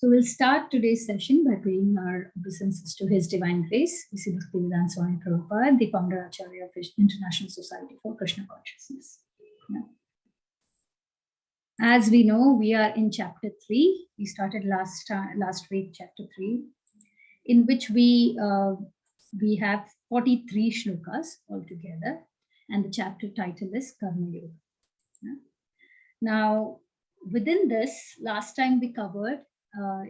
So we'll start today's session by paying our obeisances to His Divine Grace, Sri Bhaktivedanta Swami Prabhupada, the founder Acharya of International Society for Krishna Consciousness. Yeah. As we know, we are in chapter 3. We started last week, chapter 3, in which we have 43 shlokas altogether, and the chapter title is Karma Yoga. Yeah. Now, within this, last time we covered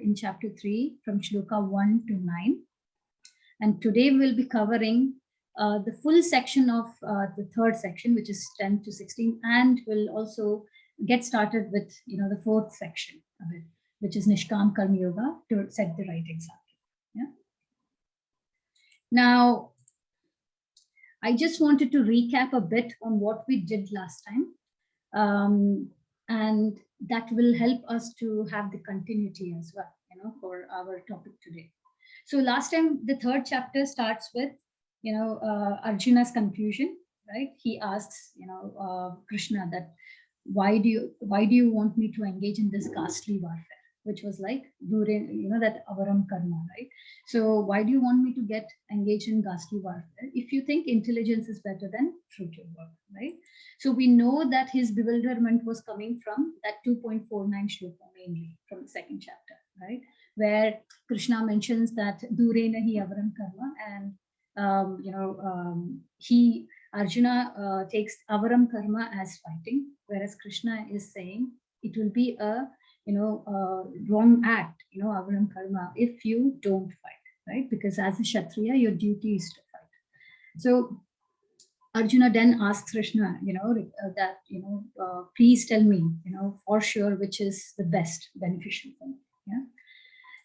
in chapter 3 from shloka 1 to 9, and today we'll be covering the full section of the third section, which is 10 to 16, and we'll also get started with the fourth section of it, which is Nishkam Karma Yoga, to set the right example. Yeah. Now, I just wanted to recap a bit on what we did last time, and that will help us to have the continuity as well, for our topic today. So last time, the third chapter starts with, Arjuna's confusion, right? He asks, Krishna that, why do you want me to engage in this ghastly warfare, which was like during, that avaram karma, right? So why do you want me to get engaged in ghastly warfare if you think intelligence is better than truth work, right? So we know that his bewilderment was coming from that 2.49 shloka, mainly from the second chapter, right? Where Krishna mentions that durena hi avaram karma, and Arjuna takes avaram karma as fighting, whereas Krishna is saying it will be a wrong act, avaram karma, if you don't fight, right? Because as a Kshatriya, your duty is to fight. So Arjuna then asks Krishna, please tell me, for sure, which is the best beneficial for me. Yeah.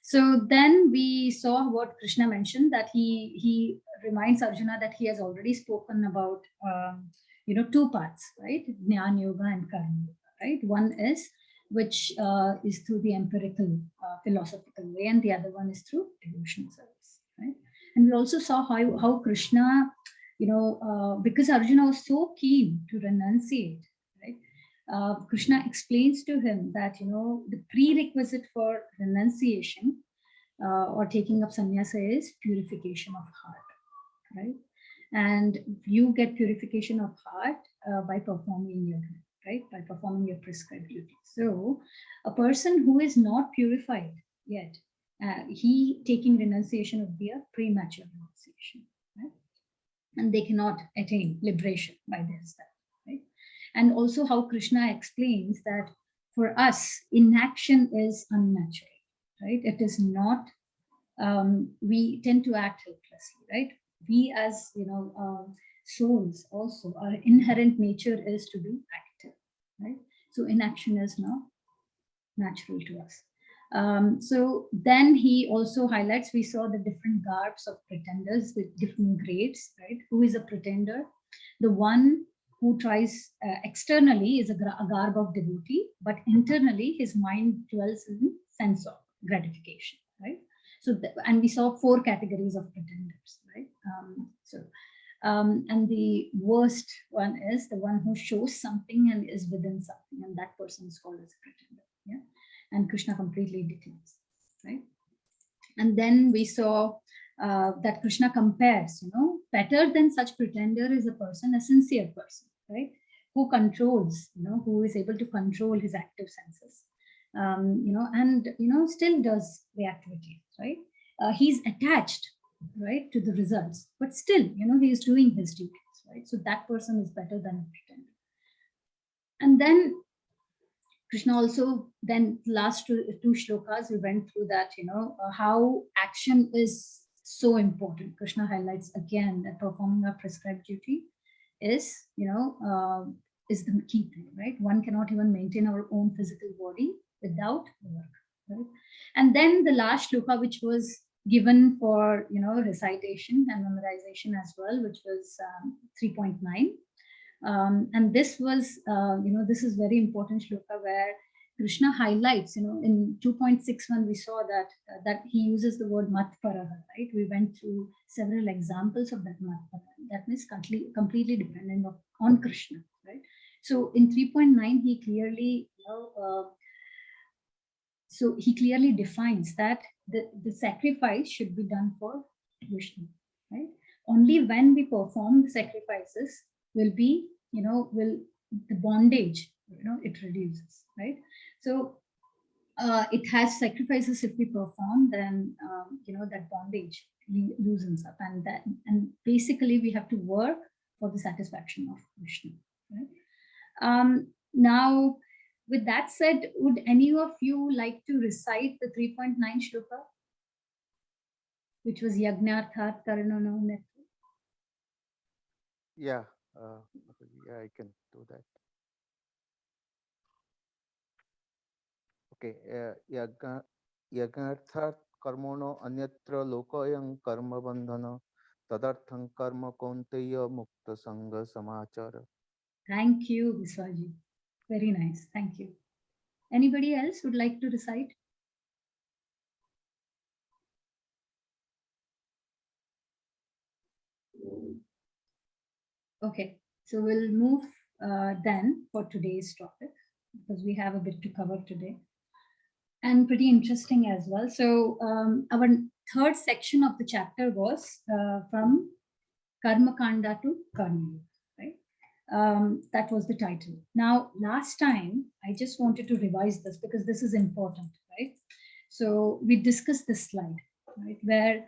So then we saw what Krishna mentioned, that he reminds Arjuna that he has already spoken about, two parts, right? Jnana Yoga and Karma Yoga, right? One is which is through the empirical philosophical way, and the other one is through devotional service, right? And we also saw how Krishna, because Arjuna was so keen to renunciate, right? Krishna explains to him that, the prerequisite for renunciation or taking up sannyasa is purification of heart, right? And you get purification of heart by performing yoga, right? By performing your prescribed duty. So a person who is not purified yet, he taking renunciation would be a premature renunciation, right? And they cannot attain liberation by this, right? And also how Krishna explains that for us, inaction is unnatural, right? It is not, we tend to act helplessly, right? We as, souls also, our inherent nature is to be active, right? So inaction is not natural to us. So then he also highlights, we saw the different garbs of pretenders with different grades, right? Who is a pretender? The one who tries externally is a garb of devotee, but internally his mind dwells in sense of gratification, right? So, and we saw 4 categories of pretenders, right? And the worst one is the one who shows something and is within something, and that person is called as a pretender. Yeah, and Krishna completely declines, right? And then we saw that Krishna compares, better than such pretender is a person, a sincere person, right? Who controls, who is able to control his active senses, and still does the activity, right? He's attached, right, to the results, but still, he is doing his duties, right? So that person is better than a pretender. And then Krishna also, then last two shlokas, we went through that, how action is so important. Krishna highlights again that performing our prescribed duty is, is the key thing, right? One cannot even maintain our own physical body without work, right? And then the last shloka, which was given for, recitation and memorization as well, which was 3.9. And this was, this is very important shloka where Krishna highlights, in 2.61, we saw that he uses the word matparaha, right? We went through several examples of that matparaha. That means completely dependent on Krishna, right? So in 3.9, he clearly, So he clearly defines that the sacrifice should be done for Vishnu, right? Only when we perform the sacrifices will be, will the bondage, it reduces, right? So it has sacrifices. If we perform, then that bondage loosens up, and basically we have to work for the satisfaction of Vishnu, right? Now, with that said, would any of you like to recite the 3.9 shloka, which was Yagnarthat Karanono Netru? Yeah, I can do that. Okay, यज्ञार्थात् कर्मणो अन्यत्र लोकोऽयं कर्मबन्धन तदर्थं कर्म कौन्तेय मुक्त संग समाचार. Thank you, Viswaji. Very nice. Thank you. Anybody else would like to recite? Okay, so we'll move then for today's topic, because we have a bit to cover today, and pretty interesting as well. So our third section of the chapter was from Karma Kanda to Karma Yoga, right? That was the title. Now, last time, I just wanted to revise this because this is important, right? So we discussed this slide, right, where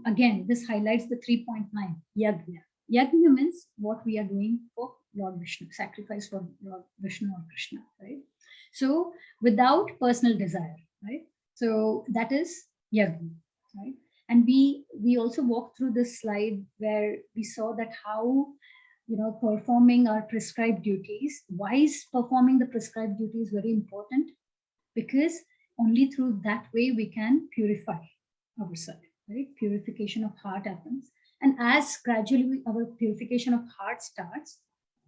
again, this highlights the 3.9 Yagna. Yagna means what we are doing for Lord Vishnu, sacrifice for Lord Vishnu or Krishna, right? So without personal desire, right? So that is Yagna, right? And we also walked through this slide where we saw that how, performing our prescribed duties, why is performing the prescribed duties very important? Because only through that way we can purify ourselves, right? Purification of heart happens, and as gradually our purification of heart starts,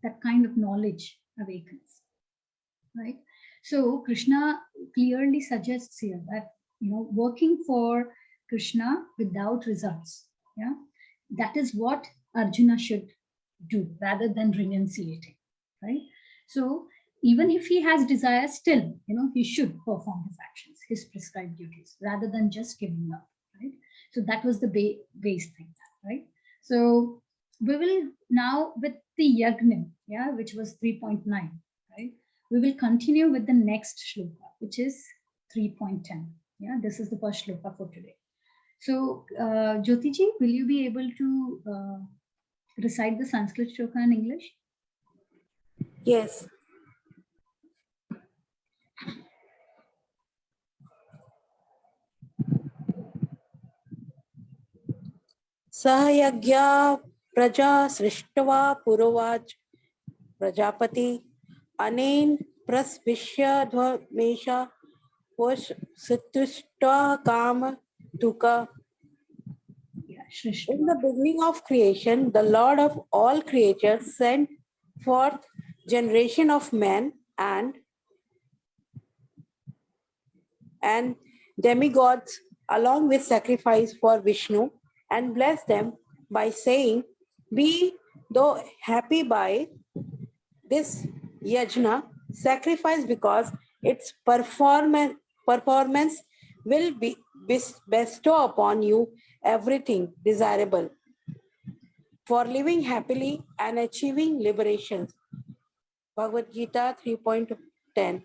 that kind of knowledge awakens, right? So Krishna clearly suggests here that, working for Krishna without results, yeah, that is what Arjuna should do rather than renunciating, right? So even if he has desire, still, he should perform his actions, his prescribed duties, rather than just giving up, right? So that was the base thing, right? So we will now with the yagna, yeah, which was 3.9, right? We will continue with the next shloka, which is 3.10. Yeah, this is the first shloka for today. So, Jyotiji, will you be able to recite the Sanskrit shloka in English? Yes. सहयज्ञा प्रजा सृष्ट्वा पुरोवाच प्रजापति अनेन प्रस्विष्यध्वमेषा वशुष्टवा काम तुका. In the beginning of creation, the Lord of all creatures sent forth generation of men and demigods along with sacrifice for Vishnu, and blessed them by saying, "Be thou happy by this yajna sacrifice, because its performance will be bestow upon you everything desirable for living happily and achieving liberation." Bhagavad-Gita 3.10. 10.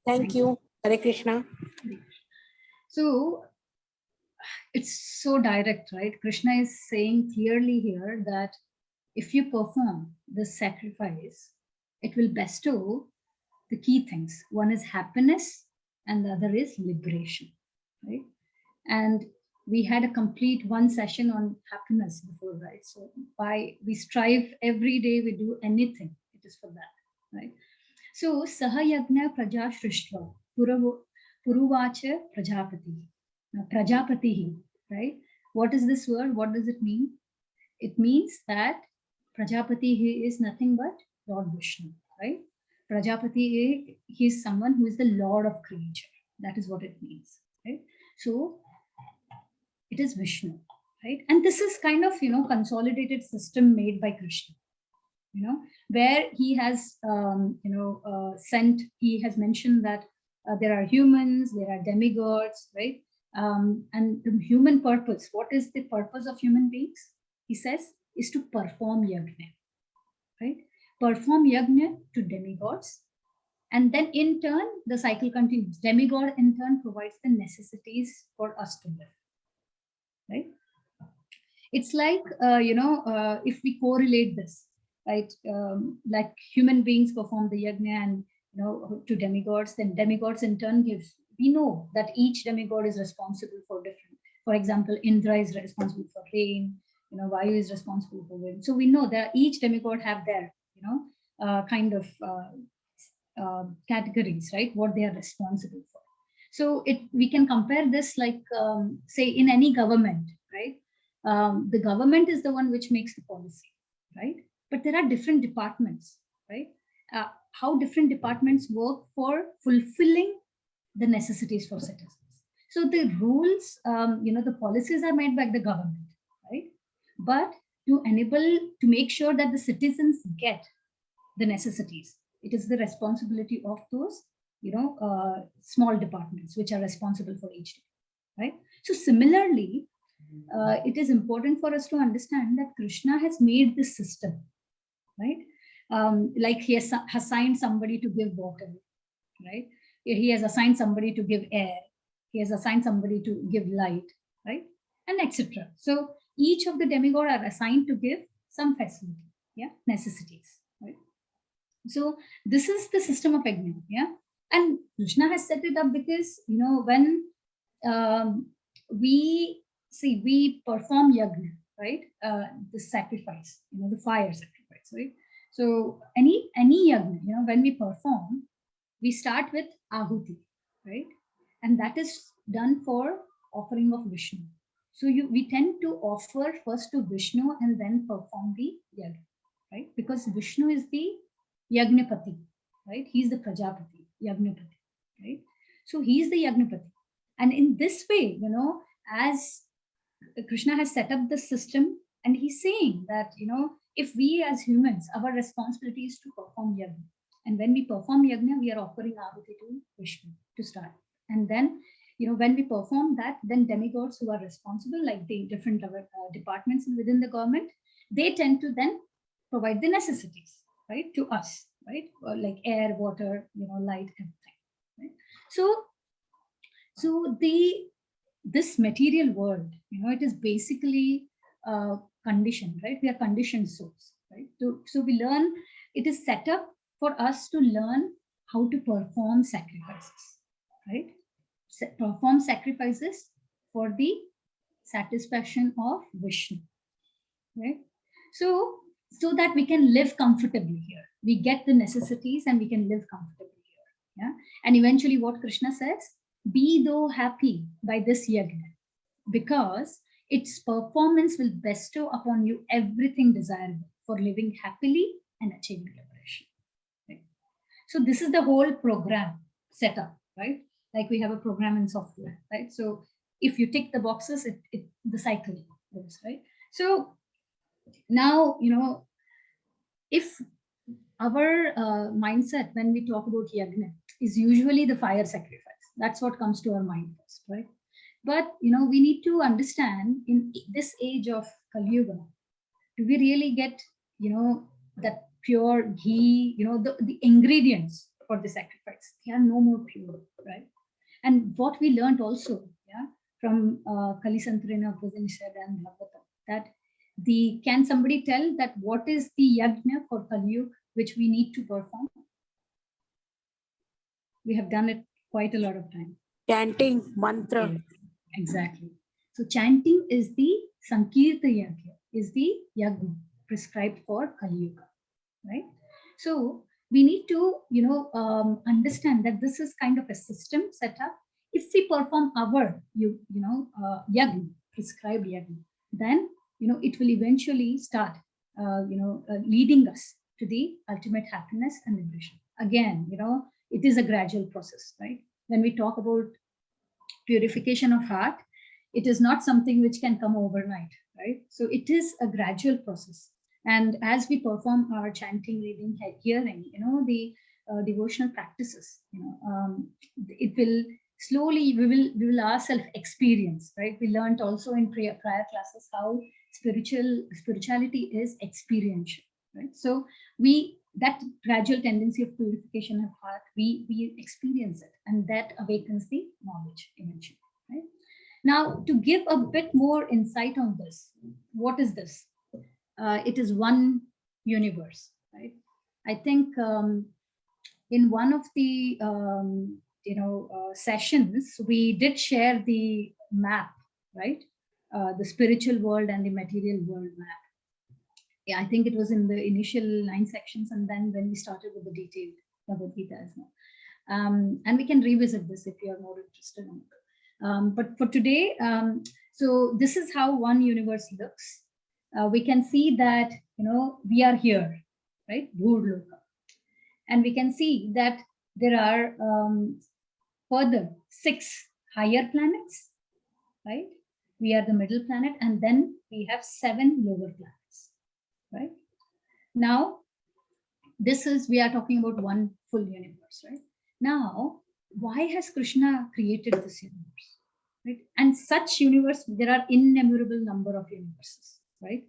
Thank you. Hare Krishna. So it's so direct, right? Krishna is saying clearly here that if you perform the sacrifice, it will bestow the key things. One is happiness, and the other is liberation, right? And we had a complete one session on happiness before, right? So why we strive every day, we do anything, it is for that, right? So Sahayagna Praja Shrishva Puruvacha Prajapati. Now, Prajapati, right? What is this word? What does it mean? It means that Prajapati, he is nothing but Lord Vishnu, right? Prajapati, he is someone who is the Lord of creature. That is what it means, right? So it is Vishnu, right? And this is kind of, consolidated system made by Krishna, where he has, he has mentioned that there are humans, there are demigods, right? And the human purpose, what is the purpose of human beings? He says, is to perform yajna, right? Perform yajna to demigods. And then in turn, the cycle continues. Demigod in turn provides the necessities for us to live, right? It's like, if we correlate this, right? Like human beings perform the yajna and, to demigods, then demigods in turn gives, we know that each demigod is responsible for different, for example, Indra is responsible for rain, Vayu is responsible for wind. So we know that each demigod have their, kind of categories, right? What they are responsible for. So we can compare this like, say in any government, right? The government is the one which makes the policy, right? But there are different departments, right? How different departments work for fulfilling the necessities for citizens. So the rules, the policies are made by the government, right? But to make sure that the citizens get the necessities, it is the responsibility of those, small departments which are responsible for each, right? So similarly, it is important for us to understand that Krishna has made this system, right? Like he has assigned somebody to give water, right? He has assigned somebody to give air. He has assigned somebody to give light, right? And etc. So each of the demigod are assigned to give some facility, necessities, right? So this is the system of yajna, and Krishna has set it up because, when we perform yajna, right? The sacrifice, the fire sacrifice, right? So any yajna, when we perform, we start with ahuti, right? And that is done for offering of Vishnu. So we tend to offer first to Vishnu and then perform the yajna, right? Because Vishnu is the Yagnapati, right? He's the Prajapati, Yagnapati, right? So he's the Yagnapati. And in this way, as Krishna has set up the system, and he's saying that, if we as humans, our responsibility is to perform yajna. And when we perform yajna, we are offering ahuti to Vishnu to start. And then, when we perform that, then demigods who are responsible, like the different departments within the government, they tend to then provide the necessities, right, to us, right? Like air, water, light, everything, right? So this material world, it is basically conditioned, right? We are conditioned souls, right? So we learn, it is set up for us to learn how to perform sacrifices, right? Perform sacrifices for the satisfaction of Vishnu, right? So that we can live comfortably here. We get the necessities and we can live comfortably here. Yeah. And eventually what Krishna says, be thou happy by this yajna, because its performance will bestow upon you everything desirable for living happily and achieving liberation. Right? So this is the whole program set up, right? Like we have a program in software, right? So if you tick the boxes, the cycle goes, right? So now, if our mindset when we talk about yajna is usually the fire sacrifice, that's what comes to our mind first, right? But we need to understand, in this age of Kali Yuga, do we really get that pure ghee, the ingredients for the sacrifice? They are no more pure, right? And what we learned also, from Kali Santrina, Upanishad and Bhagavatam, that can somebody tell that what is the yajna for Kali Yuga which we need to perform? We have done it quite a lot of time. Chanting mantra. Yes, exactly. So chanting is the Sankirta Yajna, is the yajna prescribed for Kali Yuga, right? So we need to, understand that this is kind of a system set up. If we perform our, yajna, prescribed yajna, then, it will eventually start, leading us to the ultimate happiness and liberation. Again, it is a gradual process, right? When we talk about purification of heart, it is not something which can come overnight, right? So it is a gradual process. And as we perform our chanting, reading, hearing, devotional practices, it will slowly, we will ourselves experience, right? We learned also in prior classes how spirituality is experiential, right? So that gradual tendency of purification of heart, we experience it, and that awakens the knowledge eventually, right? Now, to give a bit more insight on this, what is this? It is one universe, right? I think in one of the sessions, we did share the map, right? The spiritual world and the material world map. Yeah, I think it was in the initial 9 sections, and then when we started with the detailed Bhagavad-Gita as well. And we can revisit this if you are more interested in it. But for today, so this is how one universe looks. We can see that, we are here, right? Bhurloka. And we can see that there are further 6 higher planets, right? We are the middle planet, and then we have 7 lower planets, right? Now, we are talking about one full universe, right? Now, why has Krishna created this universe, right? And such universe, there are innumerable number of universes, right?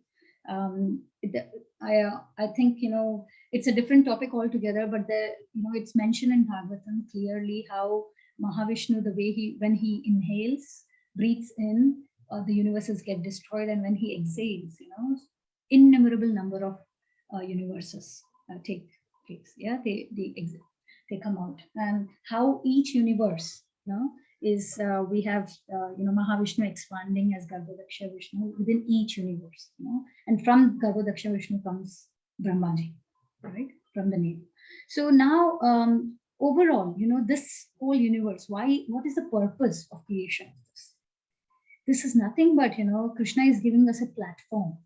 I think, it's a different topic altogether, but it's mentioned in Bhagavatam clearly how Mahavishnu, the way when he inhales, breathes in, the universes get destroyed, and when he exhales, innumerable number of universes take place. Yeah, they come out, and how each universe, is we have Mahavishnu expanding as Garbhodaksha Vishnu within each universe, and from Garbhodaksha Vishnu comes Brahmaji, right, from the name. So now overall, this whole universe, what is the purpose of creation of this? This is nothing but, Krishna is giving us a platform,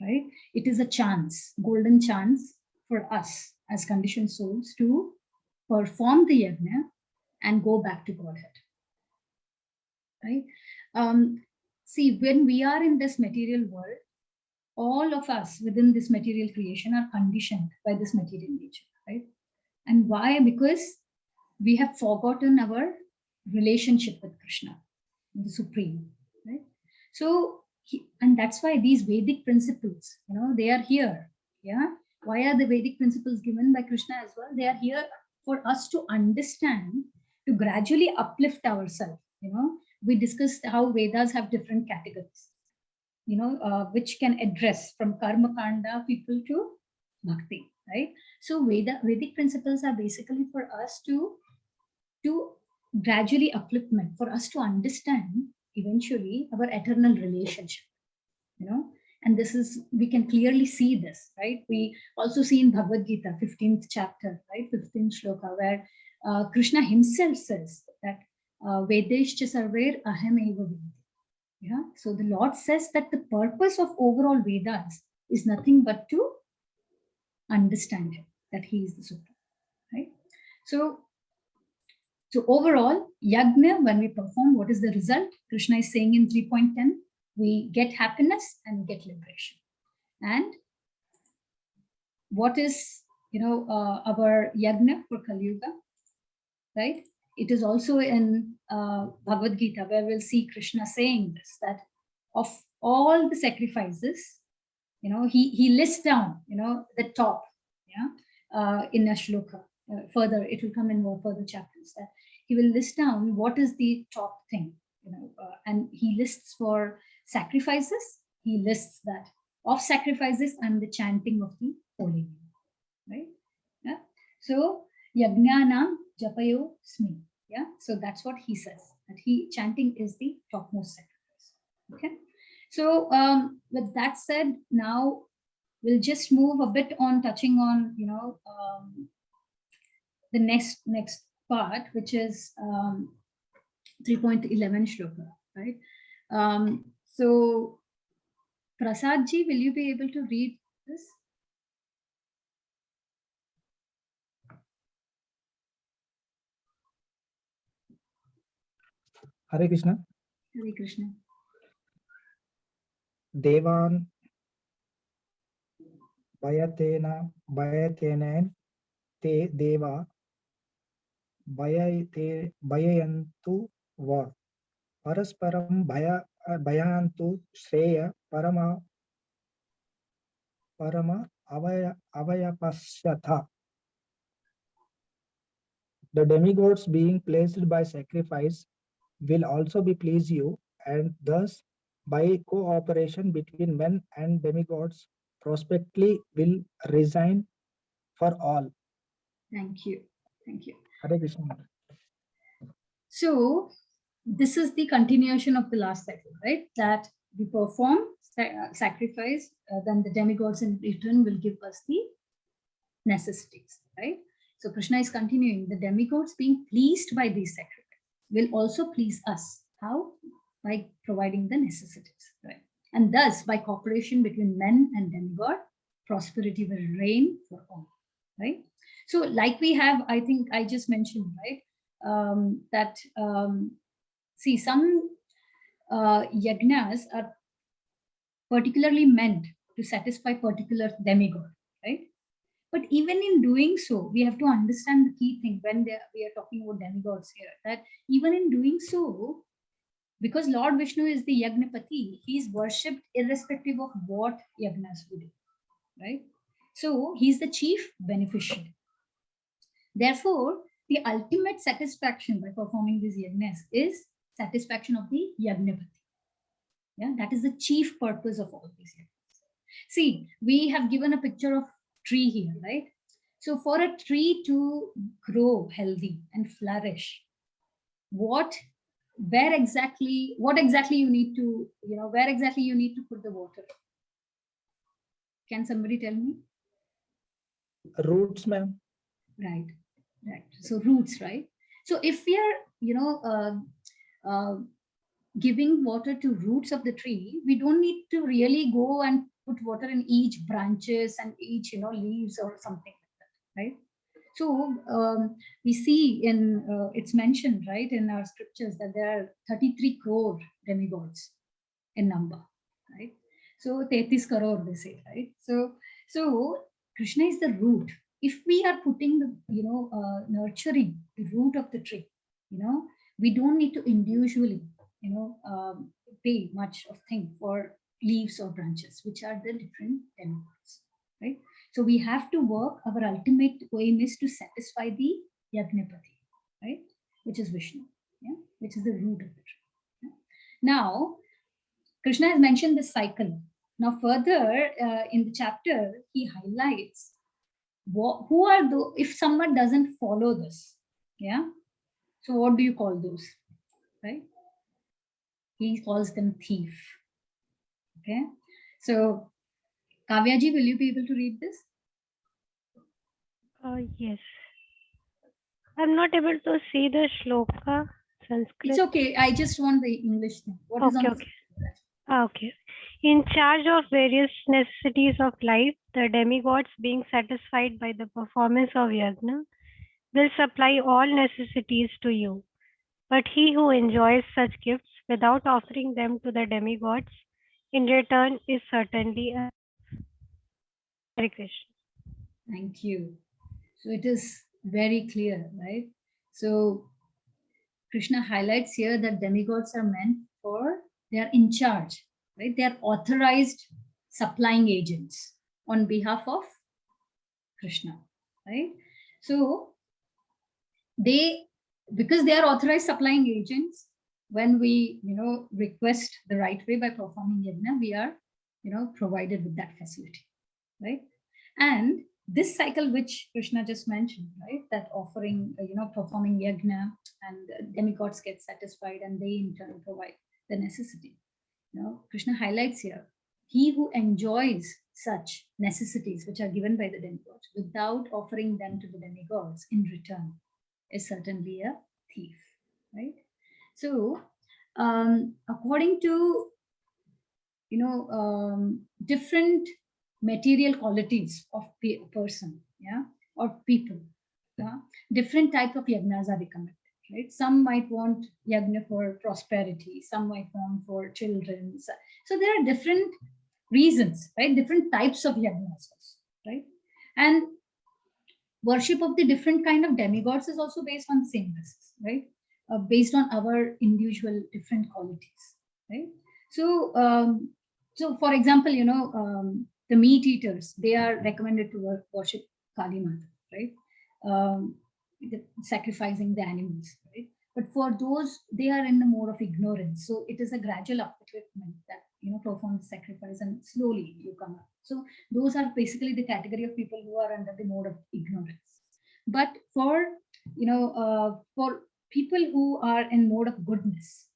right? It is a chance, golden chance for us as conditioned souls to perform the yajna and go back to Godhead, right? See, when we are in this material world, all of us within this material creation are conditioned by this material nature, right? And why? Because we have forgotten our relationship with Krishna, the Supreme, right? So, and that's why these Vedic principles, they are here. Yeah. Why are the Vedic principles given by Krishna as well? They are here for us to understand, to gradually uplift ourselves. We discussed how Vedas have different categories, which can address from karma kanda people to bhakti, right? So Vedic principles are basically for us to gradually upliftment, for us to understand eventually our eternal relationship, and this is, we can clearly see this, right? We also see in Bhagavad-Gita, 15th chapter, right, 15th shloka, where Krishna himself says that Vedeshcha sarver aham eva vedi. Yeah, so the Lord says that the purpose of overall Vedas is nothing but to understand him, that he is the Supreme, right? So overall, yajna, when we perform, what is the result? Krishna is saying in 3.10, we get happiness and get liberation. And what is, our yajna for Kali Yuga, right? It is also in Bhagavad-Gita, where we'll see Krishna saying this, that of all the sacrifices, he lists down, the top, in a shloka. Further, it will come in more further chapters, that he will list down what is the top thing, and he lists for sacrifices, he lists that of sacrifices and the chanting of the holy name, right? Yeah. So yajnanam japayo smi. Yeah. So that's what he says, that chanting is the topmost sacrifice. Okay. So with that said, now we'll just move a bit on touching on, the next part, which is 3.11 shloka, right? So Prasadji, will you be able to read this? Hare Krishna. Hare Krishna. Devan Bayatena te deva bayayantu va parasparam bayantu shreya parama avayapashyatha. The demigods being placed by sacrifice will also be please you, and thus by cooperation between men and demigods, prospectively will resign for all. Thank you. Thank you. Hare Krishna. So this is the continuation of the last cycle, right? That we perform sacrifice, then the demigods in return will give us the necessities, right? So Krishna is continuing. The demigods being pleased by these sacrifices will also please us. How? By providing the necessities, right? And thus, by cooperation between men and demigod, prosperity will reign for all, right? So like we have, I think I just mentioned, right? See, some yajnas are particularly meant to satisfy particular demigod, right? But even in doing so, we have to understand the key thing when we are talking about demigods here, that even in doing so, because Lord Vishnu is the Yagnapati, he is worshipped irrespective of what yagnas we do, right? So he's the chief beneficiary. Therefore, the ultimate satisfaction by performing these yagnas is satisfaction of the Yagnapati. Yeah, that is the chief purpose of all these yagnas. See, we have given a picture of tree here, right? So for a tree to grow healthy and flourish, what exactly you need to, where exactly you need to put the water? Can somebody tell me? Roots, ma'am. Right. So roots, right? So if we are, giving water to roots of the tree, we don't need to really go and put water in each branches and each, leaves or something like that, right? So we see in, it's mentioned, right, in our scriptures that there are 33 crore demigods in number, right? So 33 crore, they say, right? So Krishna is the root. If we are putting the, nurturing the root of the tree, we don't need to individually, pay much of thing for leaves or branches, which are the different demigods, right? So we have to work, our ultimate aim is to satisfy the Yagnapati, right? Which is Vishnu, yeah? Which is the root of the tree. Yeah? Now, Krishna has mentioned this cycle. Now further in the chapter, he highlights who are those, if someone doesn't follow this, yeah? So what do you call those, right? He calls them thief, okay? So Kavyaji, will you be able to read this? Yes. I'm not able to see the shloka Sanskrit. It's okay. I just want the English thing. What is on the Okay. In charge of various necessities of life, the demigods, being satisfied by the performance of yajna, will supply all necessities to you. But he who enjoys such gifts without offering them to the demigods in return is certainly a Hare Krishna. Thank you. So it is very clear, right? So Krishna highlights here that demigods are meant for, they are in charge, right? They are authorized supplying agents on behalf of Krishna, right? So because they are authorized supplying agents, when we, request the right way by performing yajna, we are, provided with that facility, right? And this cycle, which Krishna just mentioned, right, that offering, performing yajna and demigods get satisfied and they in turn provide the necessity. Krishna highlights here, he who enjoys such necessities which are given by the demigods without offering them to the demigods in return is certainly a thief, right? So according to, different material qualities of person, yeah, or people, yeah, different type of yagnas are recommended, right? Some might want yagna for prosperity, some might want for children. So there are different reasons, right? Different types of yagnas, right? And worship of the different kind of demigods is also based on the same basis, right? Based on our individual different qualities, right? So, so for example, the meat eaters, they are recommended to worship Kali Mata, right? Sacrificing the animals, right? But for those, they are in the mode of ignorance. So it is a gradual upliftment that, perform the sacrifice and slowly you come up. So those are basically the category of people who are under the mode of ignorance. But for, for people who are in mode of goodness,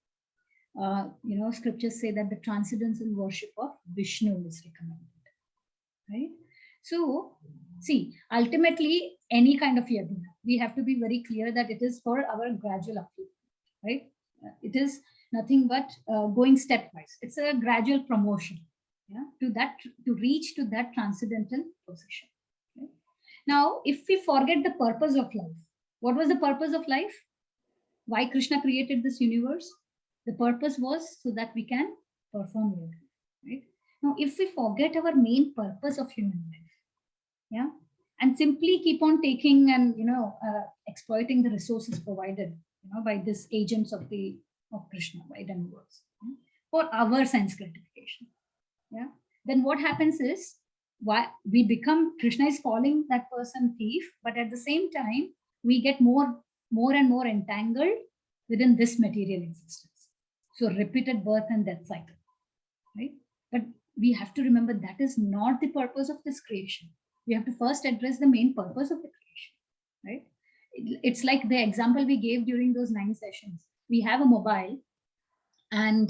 scriptures say that the transcendental worship of Vishnu is recommended, right? So, see, ultimately, any kind of yajna, we have to be very clear that it is for our gradual upliftment, right? It is nothing but going stepwise. It's a gradual promotion, to reach to that transcendental position. Right? Now, if we forget the purpose of life, what was the purpose of life? Why Krishna created this universe? The purpose was so that we can perform yoga, right? Now, if we forget our main purpose of human life, and simply keep on taking and exploiting the resources provided, by these agents of Krishna, by demigods, for our sense gratification, then what happens is, why we become, Krishna is calling that person thief, but at the same time we get more and more entangled within this material existence. So repeated birth and death cycle, right? But we have to remember that is not the purpose of this creation. We have to first address the main purpose of the creation, right? It's like the example we gave during those 9 sessions. We have a mobile, and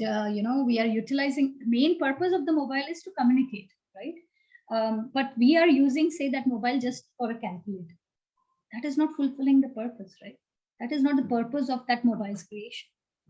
we are utilizing, the main purpose of the mobile is to communicate, right? But we are using, say, that mobile just for a calculator. That is not fulfilling the purpose, right? That is not the purpose of that mobile's creation,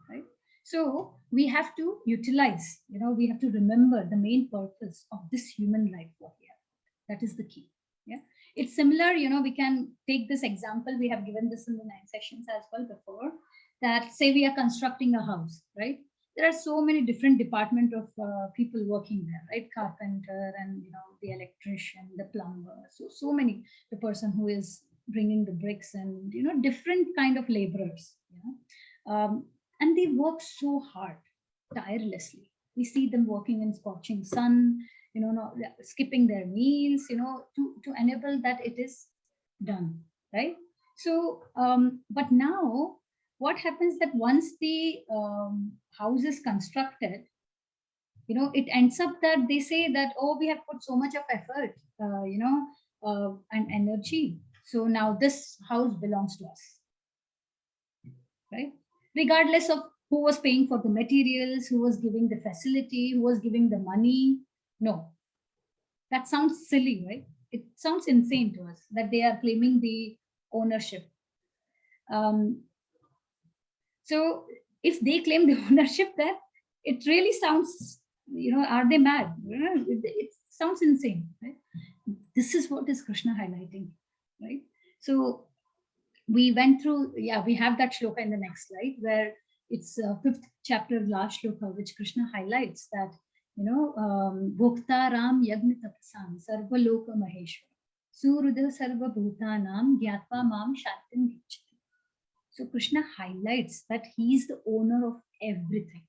right? So we have to utilize, we have to remember the main purpose of this human life, what we have. That is the key. Yeah, it's similar, we can take this example. We have given this in the 9 sessions as well before, that say we are constructing a house, right? There are so many different department of people working there, right? Carpenter and, the electrician, the plumber. So many, the person who is bringing the bricks and, different kind of laborers, and they work so hard, tirelessly. We see them working in scorching sun, skipping their meals, to enable that it is done, right? So, but now what happens that once the house is constructed, it ends up that they say that, oh, we have put so much of effort, and energy. So now this house belongs to us, right? Regardless of who was paying for the materials, who was giving the facility, who was giving the money. No, that sounds silly, right? It sounds insane to us that they are claiming the ownership. So if they claim the ownership, then it really sounds, are they mad? It sounds insane, right? This is what is Krishna highlighting, right? So we went through, we have that shloka in the next slide, where it's 5th chapter, last shloka, which Krishna highlights that, Bhoktaram Yagni Tapasam Sarva Loka Maheshwara Surudha Sarva Bhutanam Gyatva Mam Shantim Gicchati. So Krishna highlights that he is the owner of everything.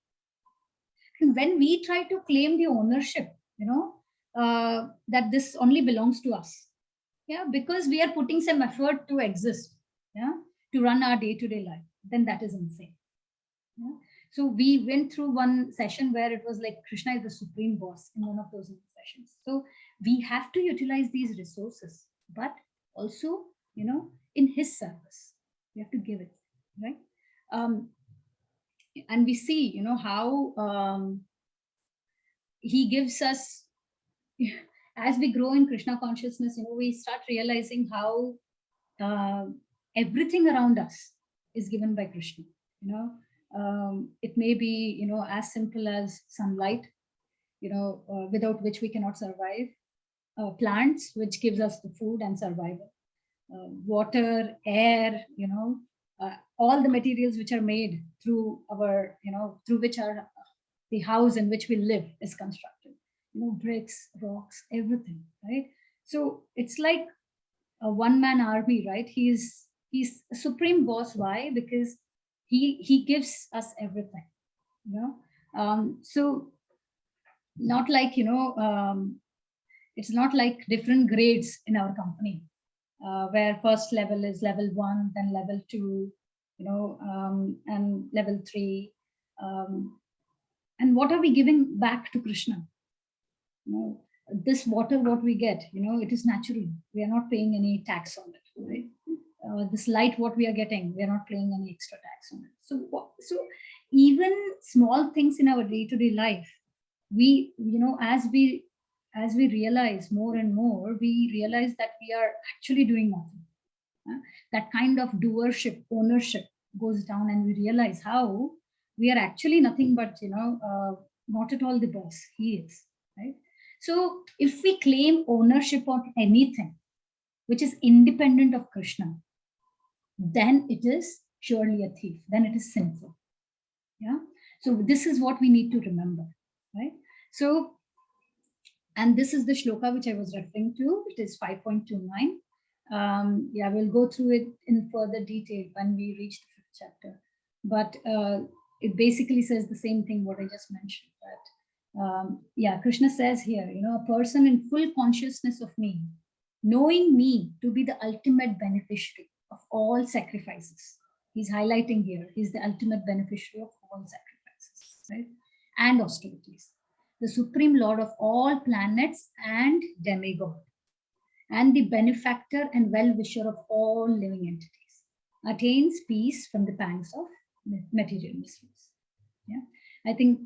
And when we try to claim the ownership, that this only belongs to us, because we are putting some effort to exist, to run our day-to-day life, then that is insane. So we went through one session where it was like Krishna is the supreme boss in one of those sessions. So we have to utilize these resources, but also, in his service, we have to give it, right? And we see, how he gives us, as we grow in Krishna consciousness, we start realizing how everything around us is given by Krishna. It may be, as simple as sunlight, without which we cannot survive. Plants, which gives us the food and survival. Water, air, all the materials which are made through our, through which our the house in which we live is constructed. Bricks, rocks, everything, right? So it's like a one-man army, right? He's a supreme boss. Why? Because he gives us everything, you know. So not like, you know, it's not like different grades in our company, where first level is level 1, then level 2, you know, and level 3. And what are we giving back to Krishna? You know, this water, what we get, you know, it is natural. We are not paying any tax on it, right? This light, what we are getting, we are not paying any extra tax on it. So even small things in our day-to-day life, we, you know, as we realize more and more, we realize that we are actually doing nothing. That kind of doership, ownership goes down, and we realize how we are actually nothing but, you know, not at all the boss. He is, right? So if we claim ownership on anything which is independent of Krishna, then it is surely a thief. Then it is sinful. Yeah. So this is what we need to remember, right? So, and this is the shloka which I was referring to. It is 5.29. Yeah, we'll go through it in further detail when we reach the 5th chapter. But it basically says the same thing what I just mentioned. That yeah, Krishna says here, you know, a person in full consciousness of me, knowing me to be the ultimate beneficiary of all sacrifices. He's highlighting here, he's the ultimate beneficiary of all sacrifices, right? And austerities. The supreme lord of all planets and demigod, and the benefactor and well-wisher of all living entities, attains peace from the pangs of material miseries. Yeah, I think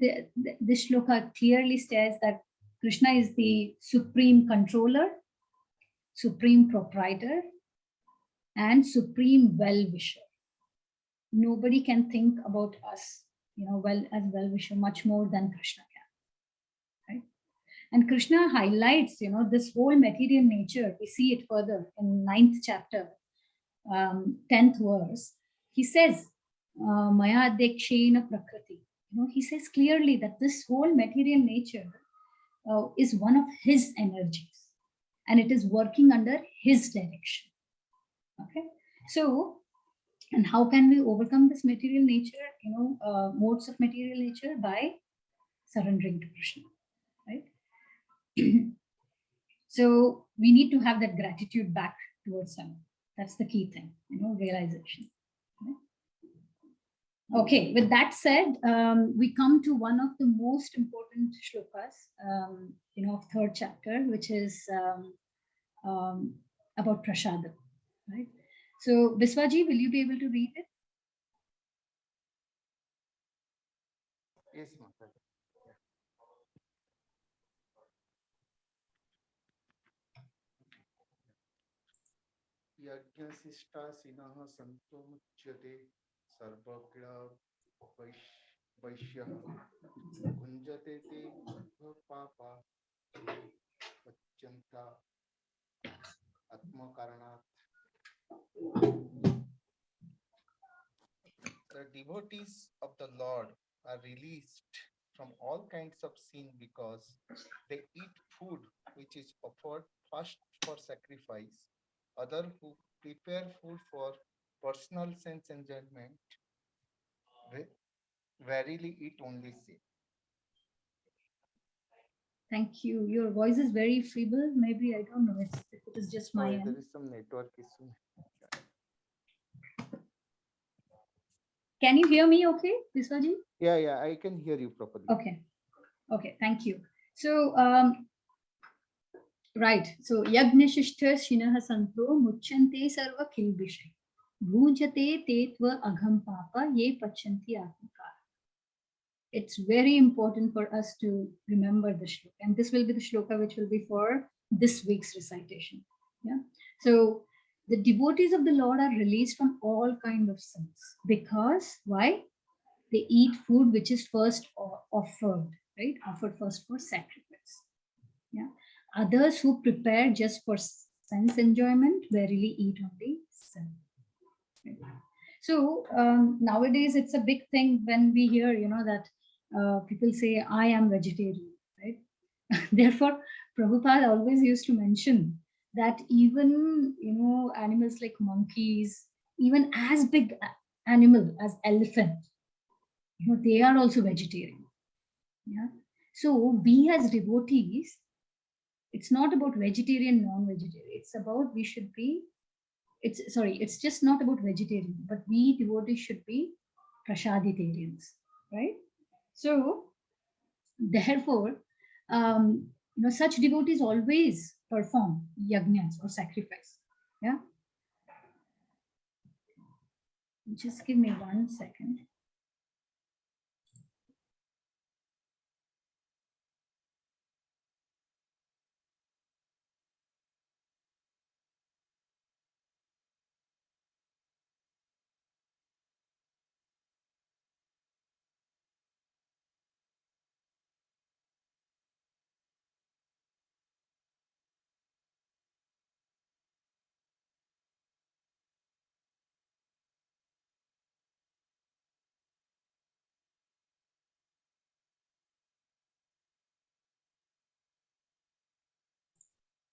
this shloka clearly says that Krishna is the supreme controller, supreme proprietor, and supreme well-wisher. Nobody can think about us, you know, well as well-wisher much more than Krishna can, right? And Krishna highlights, you know, this whole material nature. We see it further in 9th chapter, 10th verse. He says, Maya dekshena prakriti. You know, he says clearly that this whole material nature is one of his energies, and it is working under his direction. Okay, so, and how can we overcome this material nature? You know, modes of material nature by surrendering to Krishna, right? So we need to have that gratitude back towards him. That's the key thing, you know, realization. Okay, with that said, we come to one of the most important shlokas, you know, of 3rd chapter, which is about prasada, right? So, Biswaji, will you be able to read it? Yes, Mata. Yajnasishtasinah santo muchyate sarvakila vaishyah bhunjate te papa pachanta atmakaranat. The devotees of the Lord are released from all kinds of sin because they eat food which is offered first for sacrifice. Others who prepare food for personal sense enjoyment verily eat only sin. Thank you. Your voice is very feeble. Maybe, I don't know, if it is just my Sorry, there end. is some network issue. Can you hear me okay, Biswaji? Yeah, I can hear you properly. Okay, thank you. So, right. So, Yagnashishta Shinaha Santo Muchante Sarva Kilbishay Bhujate Tetva Agham Papa Ye Pachanti Atmakara. It's very important for us to remember the shloka, and this will be the shloka which will be for this week's recitation. Yeah. So the devotees of the Lord are released from all kinds of sins because why? They eat food which is first offered, right? Offered first for sacrifice. Yeah. Others who prepare just for sense enjoyment verily eat only sin. Right? So nowadays it's a big thing when we hear, you know, that people say, I am vegetarian, right? Therefore, Prabhupada always used to mention that even, animals like monkeys, even as big animal as elephant, they are also vegetarian. Yeah. So we as devotees, it's not about vegetarian, non-vegetarian. It's just not about vegetarian, but we devotees should be prashaditarians, right? So therefore, such devotees always perform yajnas or sacrifice. Yeah. Just give me 1 second.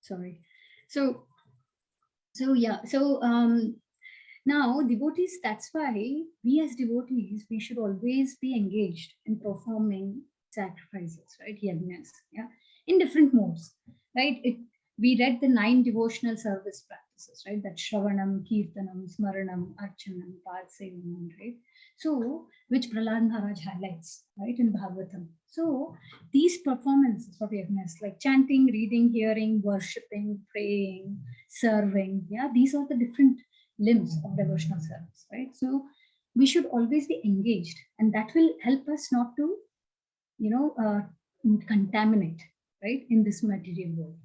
Sorry. So now devotees, that's why we as devotees, we should always be engaged in performing sacrifices, right? Yajnas, yeah, in different modes, right? We read the 9 devotional service practices, right? That Shravanam, Kirtanam, Smaranam, Archanam, Parsevanam, right? So, which Prahlad Maharaj highlights, right, in Bhagavatam. So, these performances of yajnas, like chanting, reading, hearing, worshipping, praying, serving, yeah, these are the different limbs of devotional service, right? So we should always be engaged, and that will help us not to, contaminate, right, in this material world,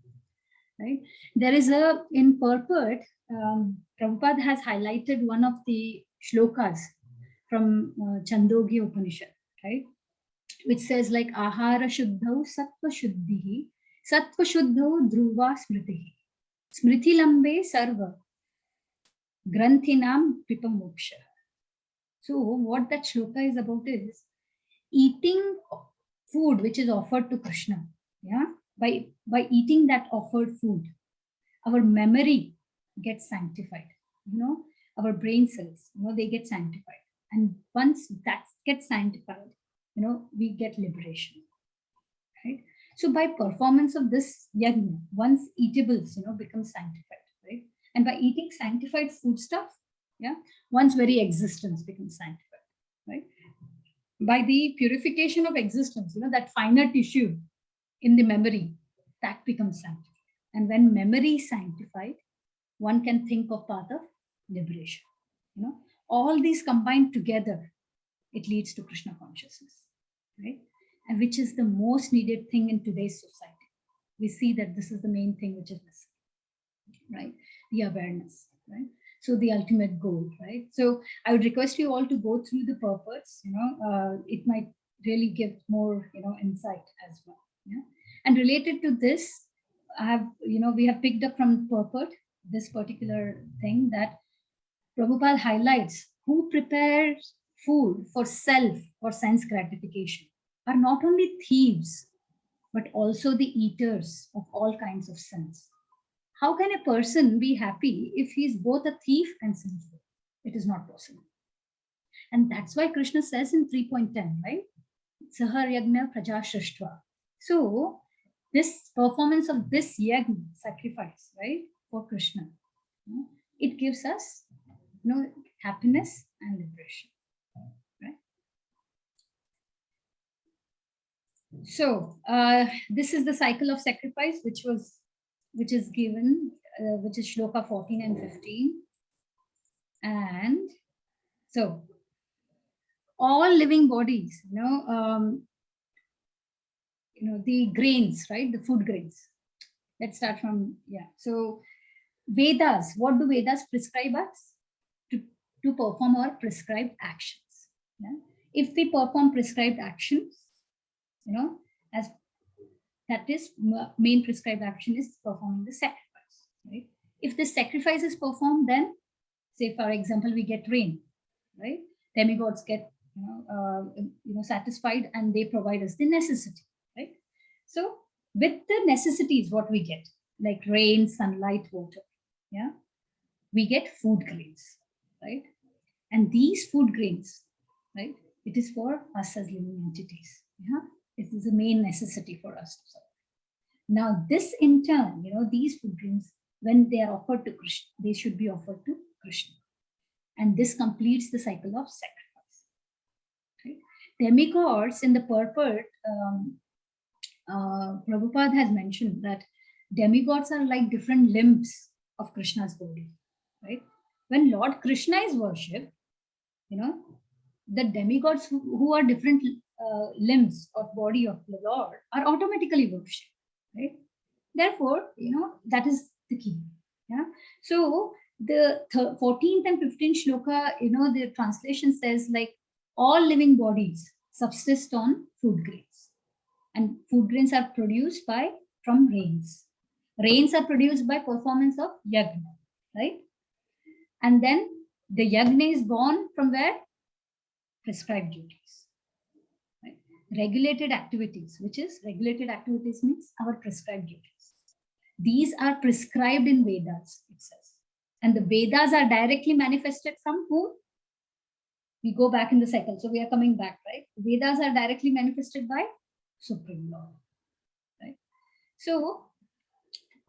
right? There is in purport, Prabhupada has highlighted one of the shlokas from Chandogya Upanishad, right, which says like ahara shuddhau sattva shuddhihi sattva shuddhau dhruva smritihi smriti lambe sarva granthinam pipamoksha. So what that shloka is about is eating food which is offered to Krishna. Yeah, by eating that offered food, our memory gets sanctified. Our brain cells, they get sanctified, and once that gets sanctified, we get liberation. Right. So by performance of this yajna, one's eatables, become sanctified, right? And by eating sanctified foodstuff, yeah, one's very existence becomes sanctified, right? By the purification of existence, that finer tissue in the memory, that becomes sanctified. And when memory is sanctified, one can think of path of liberation. All these combined together, it leads to Krishna consciousness, right? And which is the most needed thing in today's society. We see that this is the main thing which is missing, right? The awareness, right? So the ultimate goal, right? So I would request you all to go through the purports. It might really give more, insight as well. Yeah. And related to this, we have picked up from purport this particular thing that Prabhupada highlights: who prepares food for self or sense gratification are not only thieves, but also the eaters of all kinds of sins. How can a person be happy if he is both a thief and sinful? It is not possible. And that's why Krishna says in 3.10, right? Sahar yagna praja shrashtva. So this performance of this yagna, sacrifice, right, for Krishna, it gives us, happiness and liberation. Right? So this is the cycle of sacrifice, which is given, which is shloka 14 and 15. And so all living bodies, the grains, right? The food grains. Let's start from, yeah. So Vedas, what do Vedas prescribe us? To perform our prescribed actions. Yeah? If we perform prescribed actions, as that is main prescribed action is performing the sacrifice, right? If the sacrifice is performed, then say for example we get rain, right? Demigods get satisfied, and they provide us the necessity, right? So with the necessities, what we get, like rain, sunlight, water. Yeah, we get food grains, right? And these food grains, right, it is for us as living entities. Yeah, it is a main necessity for us to survive. Now, this in turn, these food grains, when they are offered to Krishna, they should be offered to Krishna. And this completes the cycle of sacrifice. Right? Demigods in the purport, Prabhupada has mentioned that demigods are like different limbs of Krishna's body. Right? When Lord Krishna is worshipped, the demigods who are different limbs of body of the Lord are automatically worshipped. Right? Therefore, that is the key. Yeah. So the 14th and 15th shloka, the translation says like all living bodies subsist on food grains, and food grains are produced from rains. Rains are produced by performance of yagna, right? And then the yagna is born from where? Prescribed duties. Right? Regulated activities, regulated activities means our prescribed duties. These are prescribed in Vedas, it says. And the Vedas are directly manifested from whom? We go back in the cycle. So we are coming back, right? Vedas are directly manifested by Supreme Lord. Right? So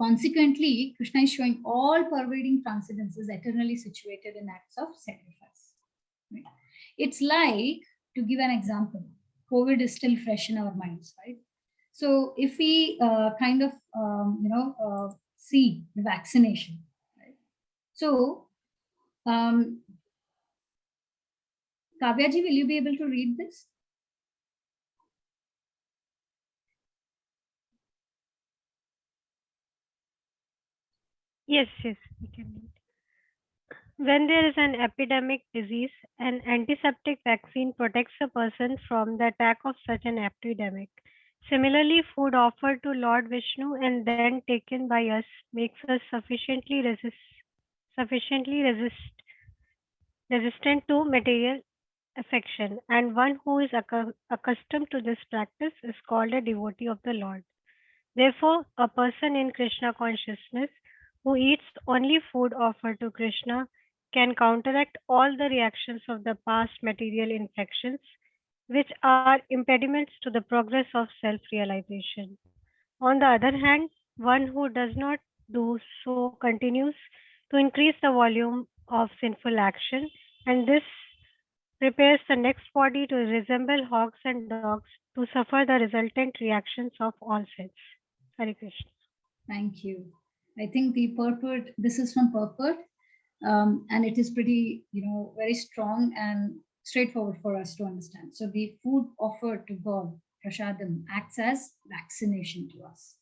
consequently, Krishna is showing all pervading transcendences eternally situated in acts of sacrifice. Right? It's like, to give an example, COVID is still fresh in our minds, right? So if we see the vaccination, right? So, Kavyaji, will you be able to read this? Yes, we can read. When there is an epidemic disease, an antiseptic vaccine protects a person from the attack of such an epidemic. Similarly, food offered to Lord Vishnu and then taken by us makes us sufficiently resistant to material affection, and one who is accustomed to this practice is called a devotee of the Lord. Therefore, a person in Krishna consciousness who eats only food offered to Krishna can counteract all the reactions of the past material infections, which are impediments to the progress of self realization. On the other hand, one who does not do so continues to increase the volume of sinful action, and this prepares the next body to resemble hogs and dogs to suffer the resultant reactions of all sins. Hare Krishna. Thank you. I think the purport, this is from purport, and it is pretty, very strong and straightforward for us to understand. So the food offered to God, prasadam, acts as vaccination to us,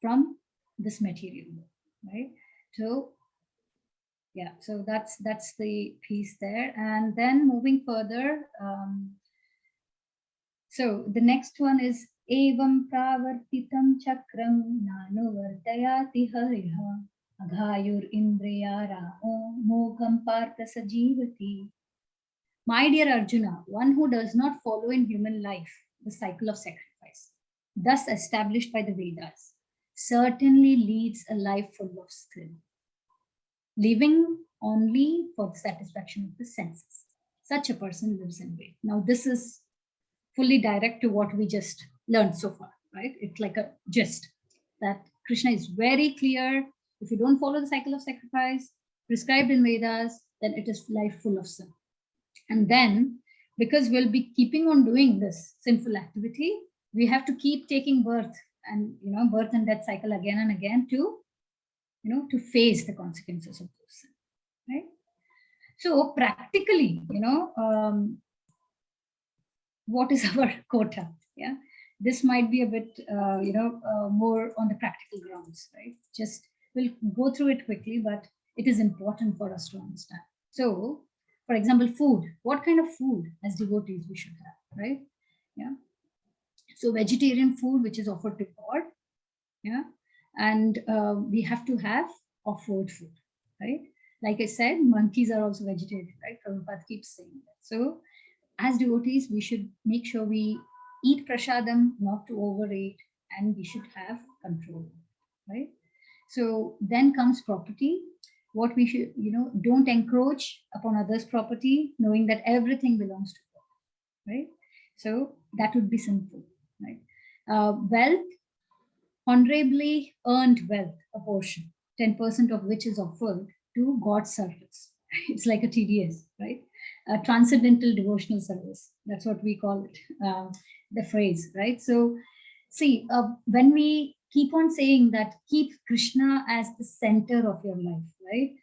from this material, right? So yeah, so that's the piece there. And then moving further, so the next one is evam pravartitam chakram nanuvartayati hariha aghayur indriya ramo mogam partha sajivati. My dear Arjuna, one who does not follow in human life the cycle of sacrifice, thus established by the Vedas, certainly leads a life full of skill, living only for the satisfaction of the senses. Such a person lives in vain. Now, this is fully direct to what we just learned so far, right? It's like a gist that Krishna is very clear. If you don't follow the cycle of sacrifice prescribed in Vedas, then it is life full of sin. And then, because we'll be keeping on doing this sinful activity, we have to keep taking birth and birth and death cycle again and again to face the consequences of those sins, right? So practically, what is our quota? Yeah, this might be a bit, more on the practical grounds, right? Just we'll go through it quickly, but it is important for us to understand. So, for example, food. What kind of food as devotees we should have, right? Yeah. So vegetarian food, which is offered to God. Yeah. And we have to have offered food, right? Like I said, monkeys are also vegetarian, right? Prabhupada keeps saying that. So as devotees, we should make sure we eat prasadam, not to overeat, and we should have control, right? So then comes property. What we should, don't encroach upon others' property, knowing that everything belongs to God, right? So that would be sinful, right? Wealth, honorably earned wealth, a portion, 10% of which is offered to God's service. It's like a TDS, right? A transcendental devotional service. That's what we call it, the phrase, right? So, see, when we keep on saying that keep Krishna as the center of your life, right?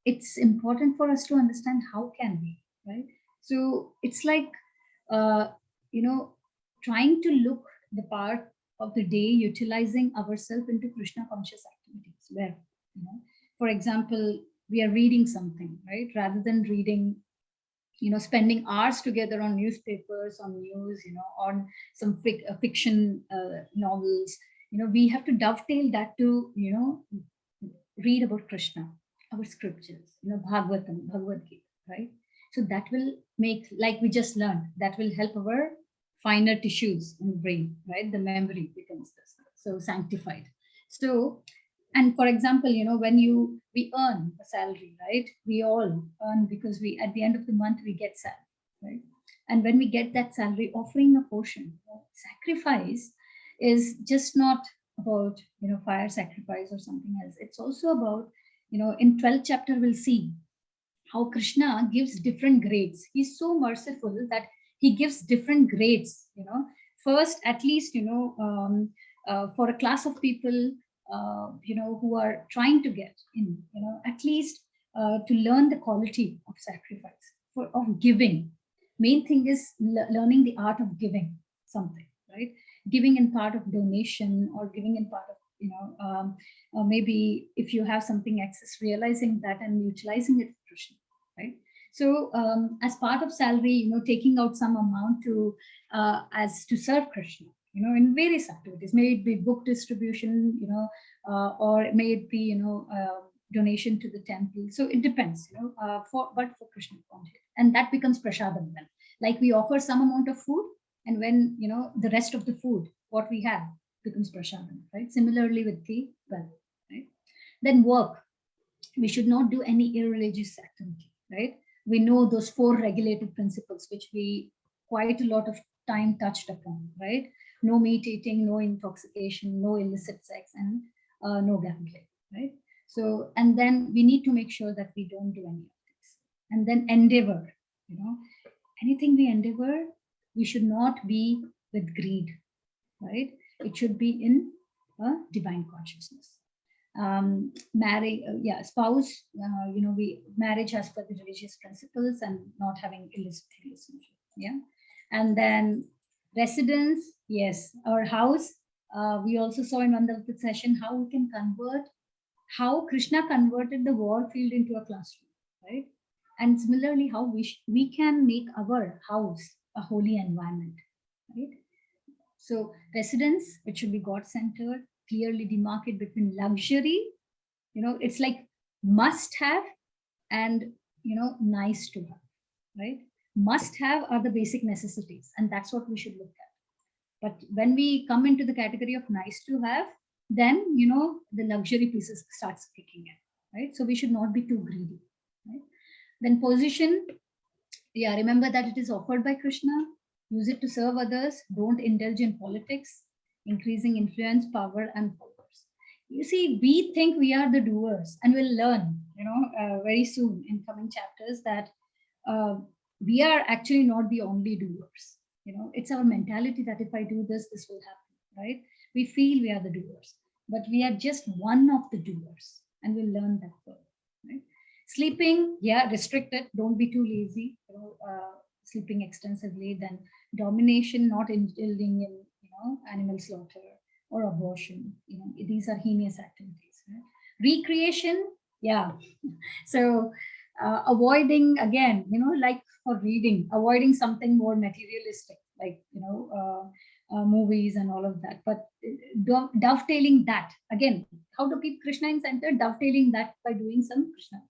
It's important for us to understand how can we, right? So it's like, uh, trying to look the part of the day utilizing ourselves into Krishna conscious activities where, for example, we are reading something, right? Rather than reading, spending hours together on newspapers, on news, on some fiction novels, we have to dovetail that to, read about Krishna, our scriptures, Bhagavatam, Bhagavad-Gita, right? So that will make, like we just learned, that will help our finer tissues in the brain, right? The memory becomes this, so sanctified. So, and for example, when we earn a salary, right? We all earn because we, at the end of the month, we get salary, right? And when we get that salary, offering a portion, sacrifice is just not about, fire sacrifice or something else. It's also about, in 12th chapter, we'll see how Krishna gives different grades. He's so merciful that he gives different grades, first, at least, for a class of people, who are trying to get in, at least to learn the quality of sacrifice, of giving. Main thing is learning the art of giving something, right? Giving in part of donation, or giving in part of, maybe if you have something excess, realizing that and utilizing it for Krishna, right? So as part of salary, taking out some amount to as to serve Krishna, in various activities, may it be book distribution, or may it be, donation to the temple. So it depends, but for Krishna content, and that becomes prasadam then. Like we offer some amount of food, and when, the rest of the food, what we have, becomes prasadam, right? Similarly with the wealth, right? Then work. We should not do any irreligious activity, right? We know those 4 regulated principles, which we quite a lot of time touched upon, right? No meat eating, no intoxication, no illicit sex, and no gambling, right? So, and then we need to make sure that we don't do any of this. And then endeavor, anything we endeavor, we should not be with greed, right? It should be in a divine consciousness. Spouse, marriage as per the religious principles and not having illicit relationship. Yeah. And then residence, yes, our house. We also saw in one of the session how we can convert, how Krishna converted the war field into a classroom, right? And similarly, how we can make our house a holy environment, right? So residence, it should be God-centered, clearly demarcate between luxury, it's like must have, and, nice to have, right? Must have are the basic necessities, and that's what we should look at. But when we come into the category of nice to have, then, the luxury pieces starts kicking in, right? So we should not be too greedy, right? Then position, yeah, remember that it is offered by Krishna. Use it to serve others. Don't indulge in politics, increasing influence, power, and followers. You see, we think we are the doers, and we'll learn, very soon in coming chapters that we are actually not the only doers. It's our mentality that if I do this, this will happen, right? We feel we are the doers, but we are just one of the doers, and we'll learn that further, right? Sleeping, yeah, restricted. Don't be too lazy. Sleeping extensively. Then domination, not indulging in, animal slaughter or abortion. These are heinous activities. Right? Recreation, yeah. So avoiding, again, like for reading, avoiding something more materialistic, like movies and all of that. But dovetailing that, again, how to keep Krishna in center? Dovetailing that by doing some Krishna.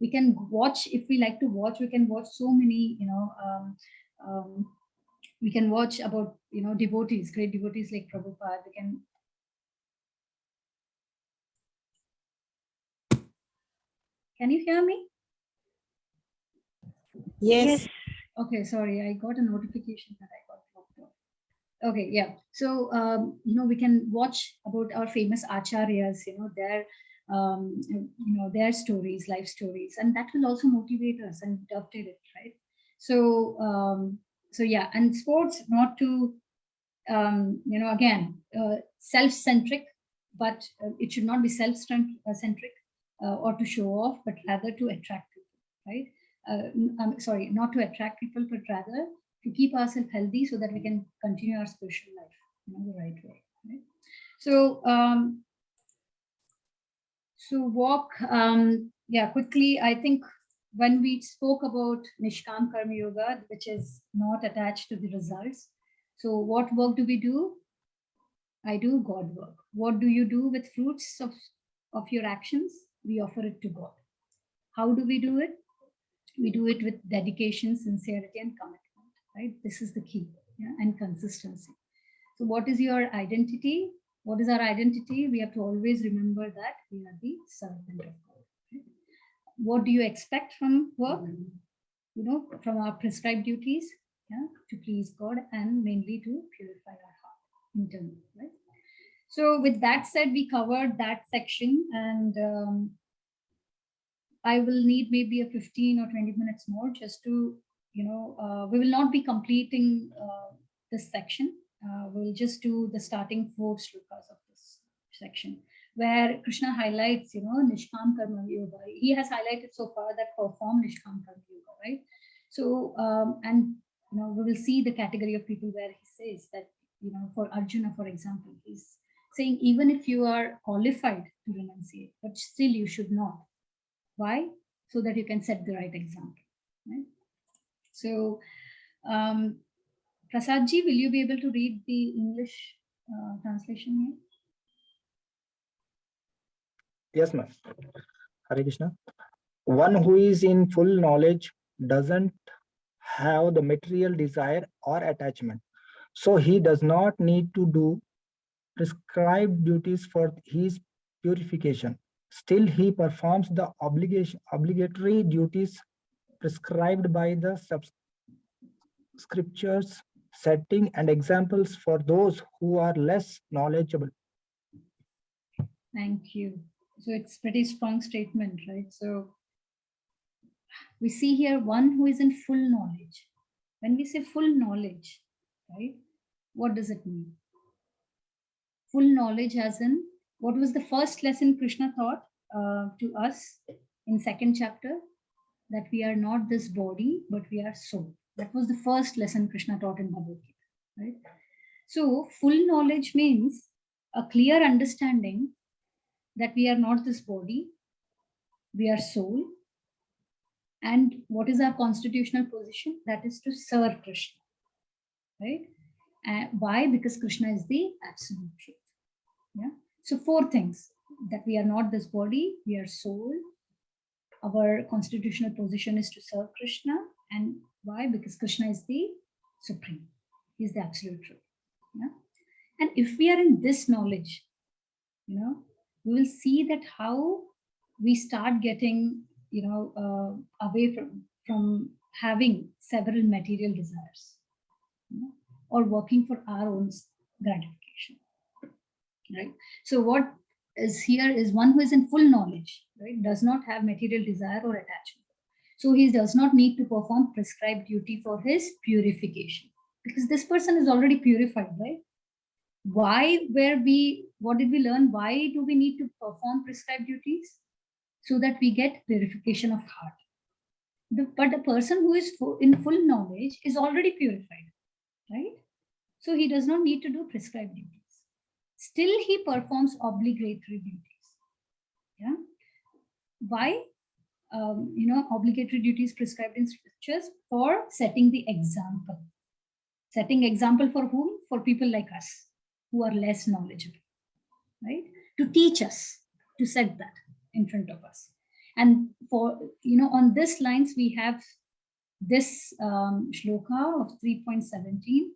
We can watch, if we like to watch, we can watch so many, we can watch about, devotees, great devotees like Prabhupada. We can Can you hear me? Yes. Okay, sorry, I got a notification that I got blocked off. Okay, yeah. So, we can watch about our famous acharyas, their stories, life stories, and that will also motivate us and dovetail it, right? So, yeah, and sports not to, again, self-centric, but it should not be self-centric or to show off, but rather to attract people, right? Sorry, not to attract people, but rather to keep ourselves healthy so that we can continue our spiritual life, the right way. Right? So, walk, quickly, I think when we spoke about Nishkam Karma Yoga, which is not attached to the results. So what work do we do? I do God work. What do you do with fruits of your actions? We offer it to God. How do we do it? We do it with dedication, sincerity, and commitment, right? This is the key, and consistency. So what is your identity? What is our identity? We have to always remember that we are the servant of God. Right? What do you expect from work? From our prescribed duties, to please God and mainly to purify our heart internally, right? So with that said, we covered that section, and I will need maybe a 15 or 20 minutes more just to, we will not be completing this section. We'll just do the starting 4 shlokas of this section, where Krishna highlights, Nishkam Karma Yoga. He has highlighted so far that perform Nishkam Karma Yoga, right? So, and, we will see the category of people where he says that, for Arjuna, for example, he's saying, even if you are qualified to renunciate, but still you should not. Why? So that you can set the right example. Right? So, Prasadji, will you be able to read the English translation here? Yes, ma'am. Hare Krishna. One who is in full knowledge doesn't have the material desire or attachment. So he does not need to do prescribed duties for his purification. Still, he performs the obligatory duties prescribed by the scriptures, setting and examples for those who are less knowledgeable. Thank you. So it's pretty strong statement, right? So we see here one who is in full knowledge. When we say full knowledge, right, what does it mean? Full knowledge as in, what was the first lesson Krishna taught to us in 2nd chapter? That we are not this body, but we are soul. That was the first lesson Krishna taught in Bhagavad-Gita, right? So full knowledge means a clear understanding that we are not this body, we are soul. And what is our constitutional position? That is to serve Krishna, right? Why? Because Krishna is the absolute truth. Yeah. So 4 things: that we are not this body, we are soul. Our constitutional position is to serve Krishna. And why? Because Krishna is the supreme. He is the absolute truth. Yeah. And if we are in this knowledge, we will see that how we start getting, away from having several material desires, or working for our own gratification, right? So what is here is one who is in full knowledge, right? Does not have material desire or attachment. So he does not need to perform prescribed duty for his purification, because this person is already purified, right? What did we learn? Why do we need to perform prescribed duties? So that we get purification of heart. But the person who is in full knowledge is already purified, right? So he does not need to do prescribed duties. Still, he performs obligatory duties. Yeah. Why? Obligatory duties prescribed in scriptures for setting the example. Setting example for whom? For people like us who are less knowledgeable, right? To teach us, to set that in front of us. And for, on this lines, we have this shloka of 3.17,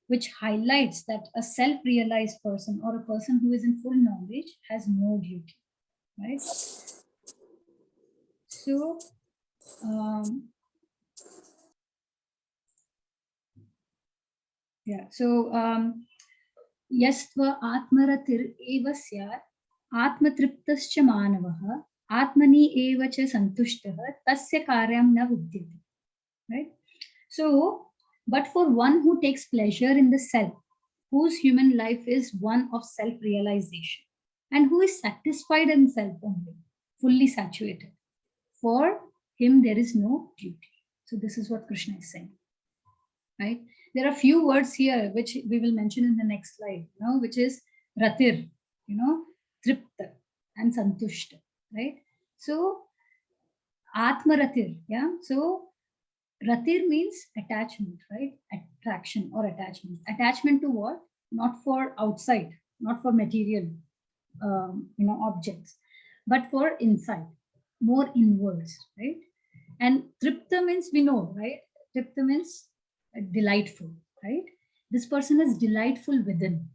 which highlights that a self-realized person or a person who is in full knowledge has no duty, right? So, यस्त्व आत्मरतिर् एव स्यात् आत्मतृप्तश्च मानवः आत्मनि एव च सन्तुष्टः तस्य कार्यं न विद्यते. Right? So, but for one who takes pleasure in the self, whose human life is one of self-realization, and who is satisfied in self only, fully saturated, for him there is no duty. So this is what Krishna is saying. Right? There are few words here which we will mention in the next slide, which is ratir, tripta and santushta, right? So atmaratir, yeah. So ratir means attachment, right? Attraction or attachment. Attachment to what? Not for outside, not for material, objects, but for inside, more inwards, right? And tripta means we know, right? Tripta means delightful, right? This person is delightful within.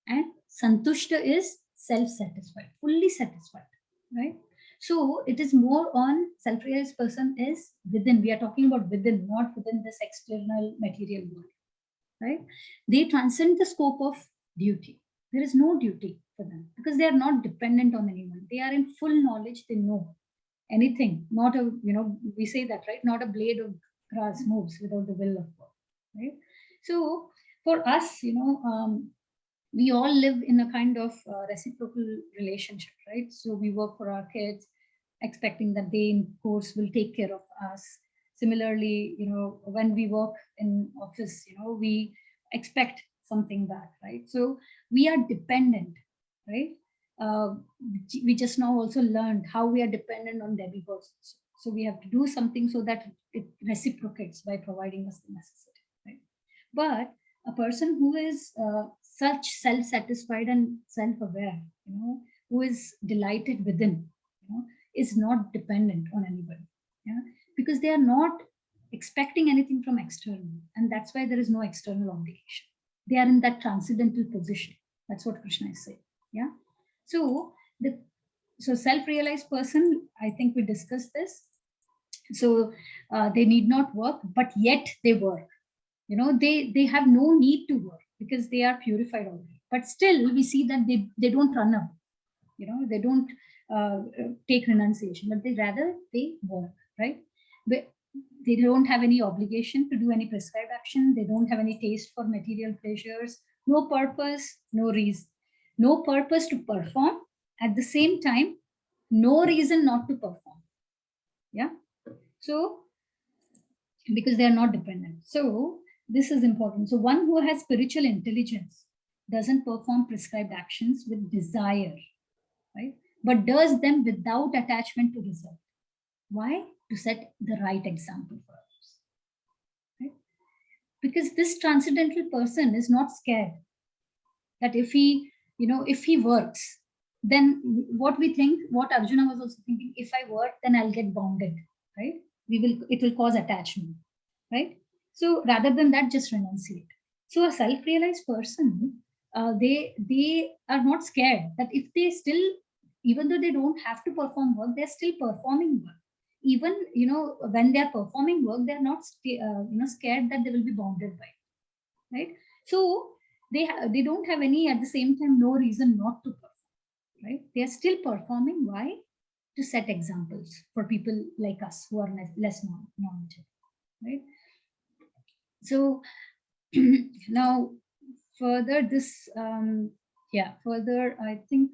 And santushta is self-satisfied, fully satisfied, right? So it is more on self-realized person is within. We are talking about within, not within this external material world, right? They transcend the scope of duty. There is no duty for them because they are not dependent on anyone. They are in full knowledge. They know anything. Not a, we say that, right? Not a blade of grass moves without the will of God, right? So for us, we all live in a kind of reciprocal relationship, right? So we work for our kids, expecting that they, in course, will take care of us. Similarly, when we work in office, we expect something back, right? So we are dependent, right? We just now also learned how we are dependent on demigods. So we have to do something so that it reciprocates by providing us the necessity, right? But a person who is such self-satisfied and self-aware, who is delighted within, is not dependent on anybody, yeah, because they are not expecting anything from external, and that's why there is no external obligation. They are in that transcendental position. That's what Krishna is saying, yeah. So self-realized person, I think we discussed this. So they need not work, but yet they work. They have no need to work because they are purified already. But still, we see that they don't run up. They don't take renunciation, but they work, right? They don't have any obligation to do any prescribed action. They don't have any taste for material pleasures. No purpose, no reason. No purpose to perform. At the same time, no reason not to perform. Yeah. So, because they are not dependent. So this is important. So one who has spiritual intelligence doesn't perform prescribed actions with desire, right? But does them without attachment to result. Why? To set the right example for others, right? Because this transcendental person is not scared that if he works, then what we think, what Arjuna was also thinking, if I work, then I'll get bounded, right? It will cause attachment, right? So rather than that, just renunciate. So a self-realized person, they are not scared that if they still, even though they don't have to perform work, they're still performing work. Even when they are performing work, they're not scared that they will be bounded by it, right? So they don't have any, at the same time, no reason not to perform, right? They are still performing. Why? To set examples for people like us who are less knowledgeable, right? So now further this, further I think,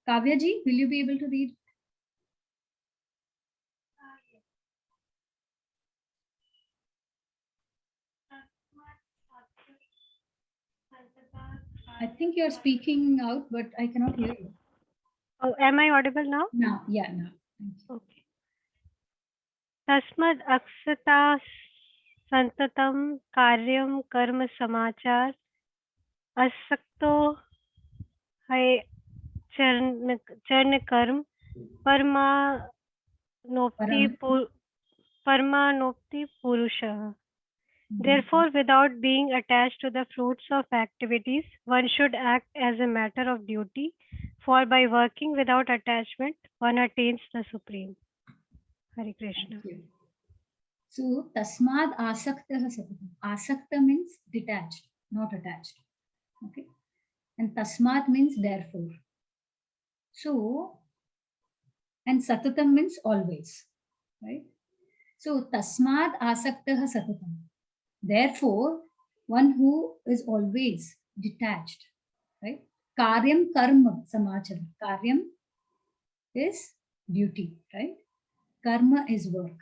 Kavya ji, will you be able to read? I think you're speaking out, but I cannot hear you. Oh, am I audible now? Now, yeah, now. Okay. Tasmad aksata santatam karyam karma samachar asakto hai charn karm parmanopti purusha. Therefore, without being attached to the fruits of activities, one should act as a matter of duty For by working without attachment, one attains the Supreme. Hare Krishna. Thank you. So, tasmad asaktah satatam. Asakta means detached, not attached. Okay. And tasmat means therefore. So, and satatam means always. Right. So, tasmad asaktah satatam. Therefore, one who is always detached. Right. Karyam karma samachara. Karyam is duty. Right. Karma is work.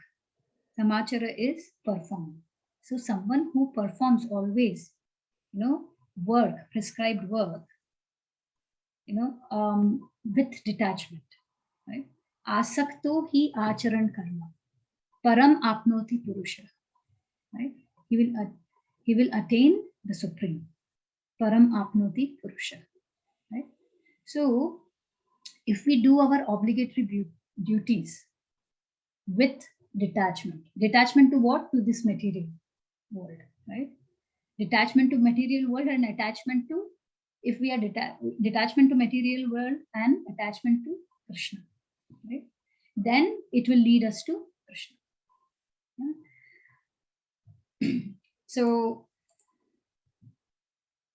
Samachara is perform. So someone who performs always, work, prescribed work, with detachment, right? Asakto hi acharan karma, param apnoti purusha, right? He will attain the supreme, param apnoti purusha, right? So if we do our obligatory duties with detachment to what? To this material world, right? Detachment to material world and attachment to, if we are detachment to material world and attachment to Krishna, right? Then it will lead us to Krishna. Yeah? So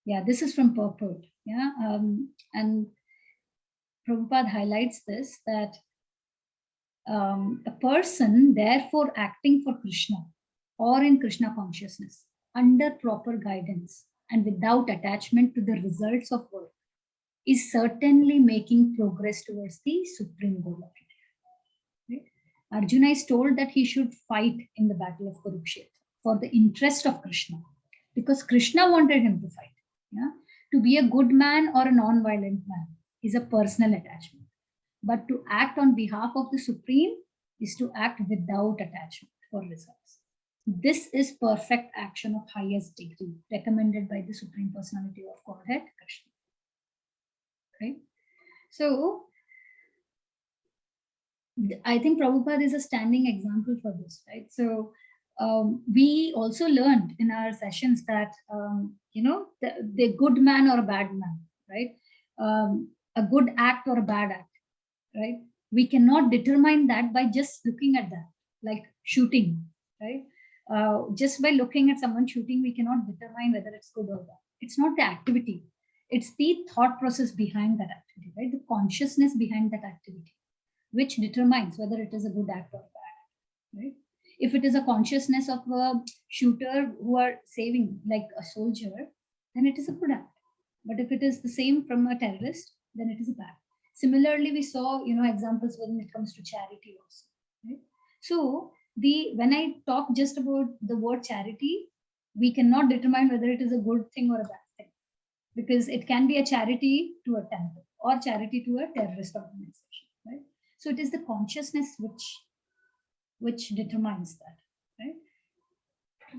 yeah, this is from purport. Yeah, and Prabhupada highlights this, that a person therefore acting for Krishna or in Krishna consciousness under proper guidance and without attachment to the results of work is certainly making progress towards the supreme goal of life. Right? Arjuna is told that he should fight in the battle of Kurukshetra for the interest of Krishna, because Krishna wanted him to fight. Yeah? To be a good man or a non-violent man is a personal attachment. But to act on behalf of the Supreme is to act without attachment for results. This is perfect action of highest degree, recommended by the Supreme Personality of Godhead, Krishna. Right? So, I think Prabhupada is a standing example for this, right? So, we also learned in our sessions that, the good man or a bad man, right? A good act or a bad act, right? We cannot determine that by just looking at that, like shooting, right? Just by looking at someone shooting, we cannot determine whether it's good or bad. It's not the activity, it's the thought process behind that activity, right? The consciousness behind that activity, which determines whether it is a good act or bad, right? If it is a consciousness of a shooter who are saving, like a soldier, then it is a good act. But if it is the same from a terrorist, then it is a bad. Similarly, we saw, examples when it comes to charity also, right? So when I talk just about the word charity, we cannot determine whether it is a good thing or a bad thing, because it can be a charity to a temple or charity to a terrorist organization, right? So it is the consciousness which determines that, right?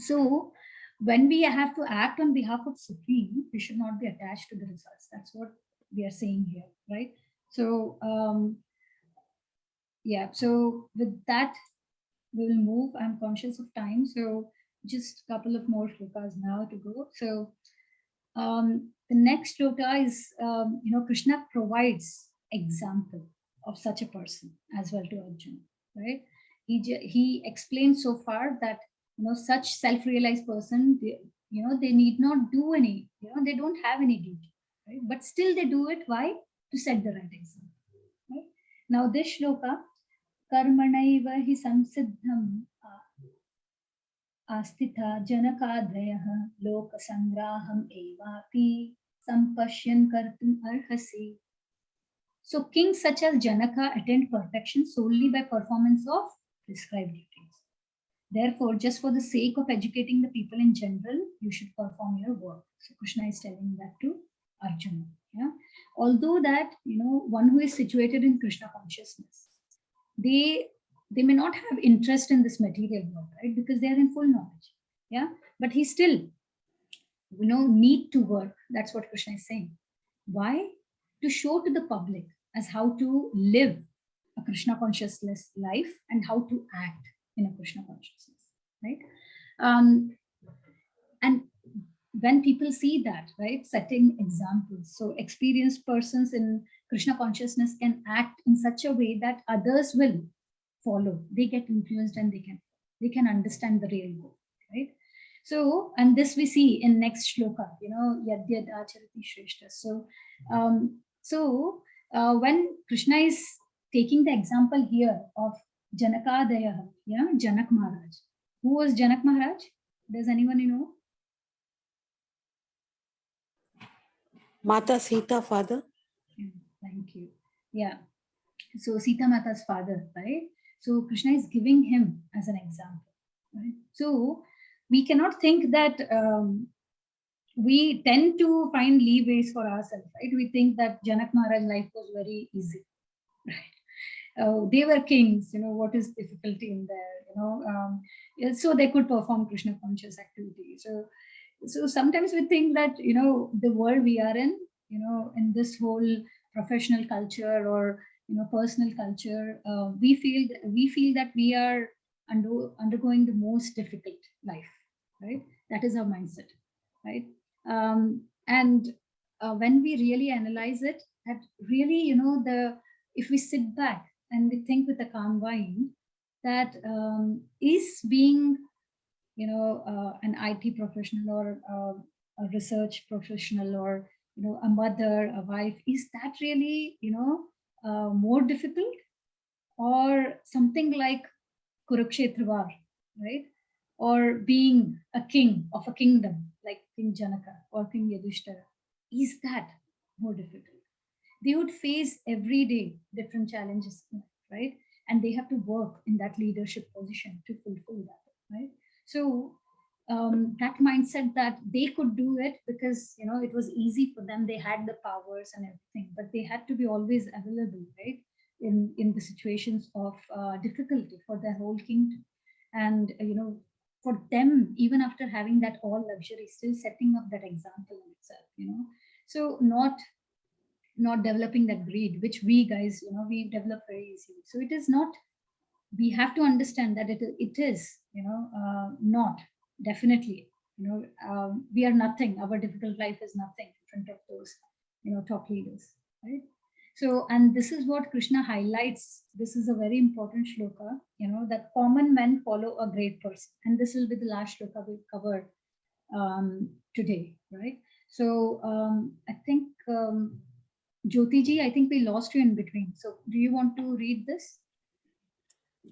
So when we have to act on behalf of Supreme, we should not be attached to the results. That's what we are saying here, right? So yeah, so with that, we will move. I'm conscious of time, so just a couple of more shlokas now to go. So the next shloka is, Krishna provides example of such a person as well to Arjuna, right? He explained so far that, such self-realized person, they need not do any, they don't have any duty, right? But still they do it. Why? To set the right example, right? Now this shloka, karmanaiva hi samsiddham आस्थिता जनकादयः लोकसंग्राहम् एवापि सम्पश्यन् कर्तुम् अर्हसि. So kings such as Janaka attained perfection solely by performance of prescribed duties. Therefore, just for the sake of educating the people in general, you should perform your work. So Krishna is telling that to Arjuna. Yeah? Although that, one who is situated in Krishna consciousness, they may not have interest in this material world, right? Because they are in full knowledge. Yeah. But he still, need to work. That's what Krishna is saying. Why? To show to the public as how to live a Krishna consciousness life and how to act in a Krishna consciousness, right? And when people see that, right, setting examples, so experienced persons in Krishna consciousness can act in such a way that others will follow. They get influenced and they can understand the real goal, right? So, and this we see in next shloka, yad yad acharati shreshta. When Krishna is taking the example here of Janakadaya, Janak Maharaj. Who was Janak Maharaj? Does anyone know? Mata Sita, father. Thank you. Yeah. So Sita Mata's father, right? So Krishna is giving him as an example, right? So we cannot think that we tend to find leeways for ourselves, right? We think that Janak Maharaj's life was very easy, right? They were kings, what is difficulty in there, so they could perform Krishna conscious activity. So sometimes we think that, the world we are in this whole professional culture or, personal culture, we feel that we are undergoing the most difficult life, right? That is our mindset, right? And when we really analyze it, that really, if we sit back and we think with a calm mind, that is being, an IT professional or a research professional or, a mother, a wife, is that really, more difficult, or something like Kurukshetra war, right? Or being a king of a kingdom like King Janaka or King Yudhishthira, is that more difficult? They would face every day different challenges, right? And they have to work in that leadership position to fulfill that, right? So that mindset that they could do it because, it was easy for them, they had the powers and everything, but they had to be always available, right? In the situations of difficulty for their whole kingdom. And, for them, even after having that all luxury, still setting up that example in itself, so not developing that greed, which we guys, we develop very easily. So it is not, we have to understand that it is, not definitely, we are nothing. Our difficult life is nothing in front of those, top leaders, right? So, and this is what Krishna highlights. This is a very important shloka, that common men follow a great person. And this will be the last shloka we'll cover today, right? So I think, Jyoti ji, I think we lost you in between. So do you want to read this?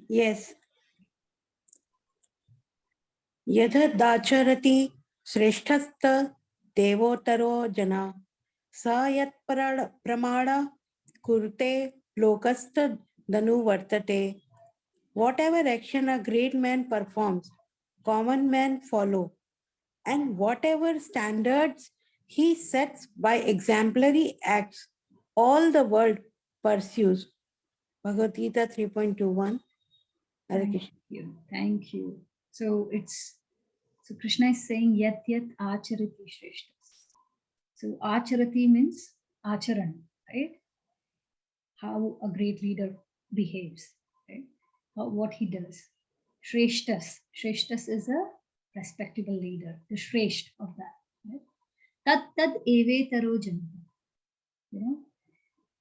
Yes. Yadhadacharati shresthatha devotaro jana sayat pramada kurte lokastha danu vartate. Whatever action a great man performs, common men follow. And whatever standards he sets by exemplary acts, all the world pursues. Bhagavad-Gita 3.21. Thank you. So Krishna is saying yat yat acharati shreshtas. So acharati means acharan, right? How a great leader behaves, right? What he does. Shreshtas is a respectable leader, the shresht of that. Right? Tat evetaro janha.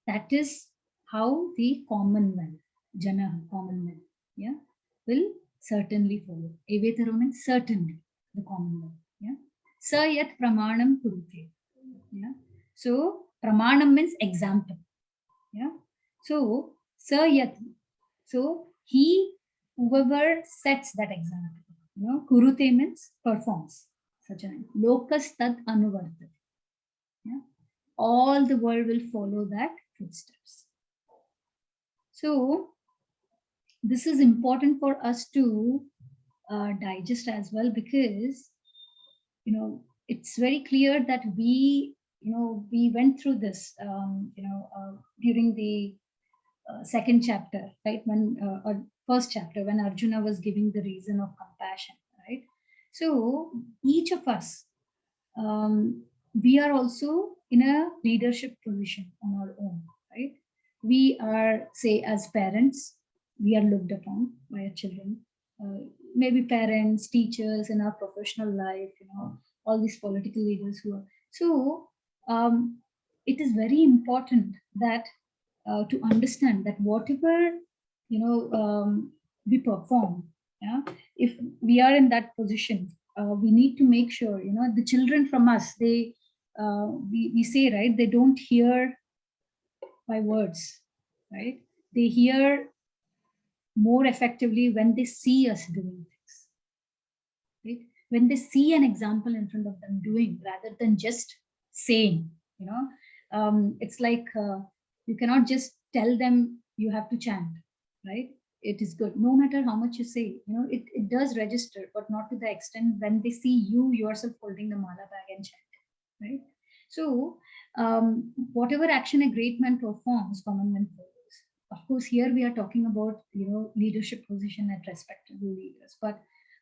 That is how the common man, common man, will certainly follow. Evetaro means certainly, the common man. Yeah. Sa yat pramanam kurute. Yeah. So pramanam means example. Yeah. So sa yat. So whoever sets that example, kurute means performs. Such a lokas tad anuvartate. Yeah. All the world will follow that footsteps. So this is important for us to digest as well, because it's very clear that we went through this during the second chapter, right? When or first chapter, when Arjuna was giving the reason of compassion, right? So each of us, we are also in a leadership position on our own, right? We are, say, as parents, we are looked upon by our children, maybe parents, teachers in our professional life, all these political leaders who are. So it is very important that to understand that whatever we perform, yeah, if we are in that position, we need to make sure, the children from us, they we say, right, they don't hear by words, right? They hear more effectively when they see us doing things, right? When they see an example in front of them doing, rather than just saying, it's like you cannot just tell them you have to chant, right? It is good no matter how much you say, it does register, but not to the extent when they see you yourself holding the mala bag and chant, right? So whatever action a great man performs, common man follows. Of course, here we are talking about leadership position and respectable leaders, but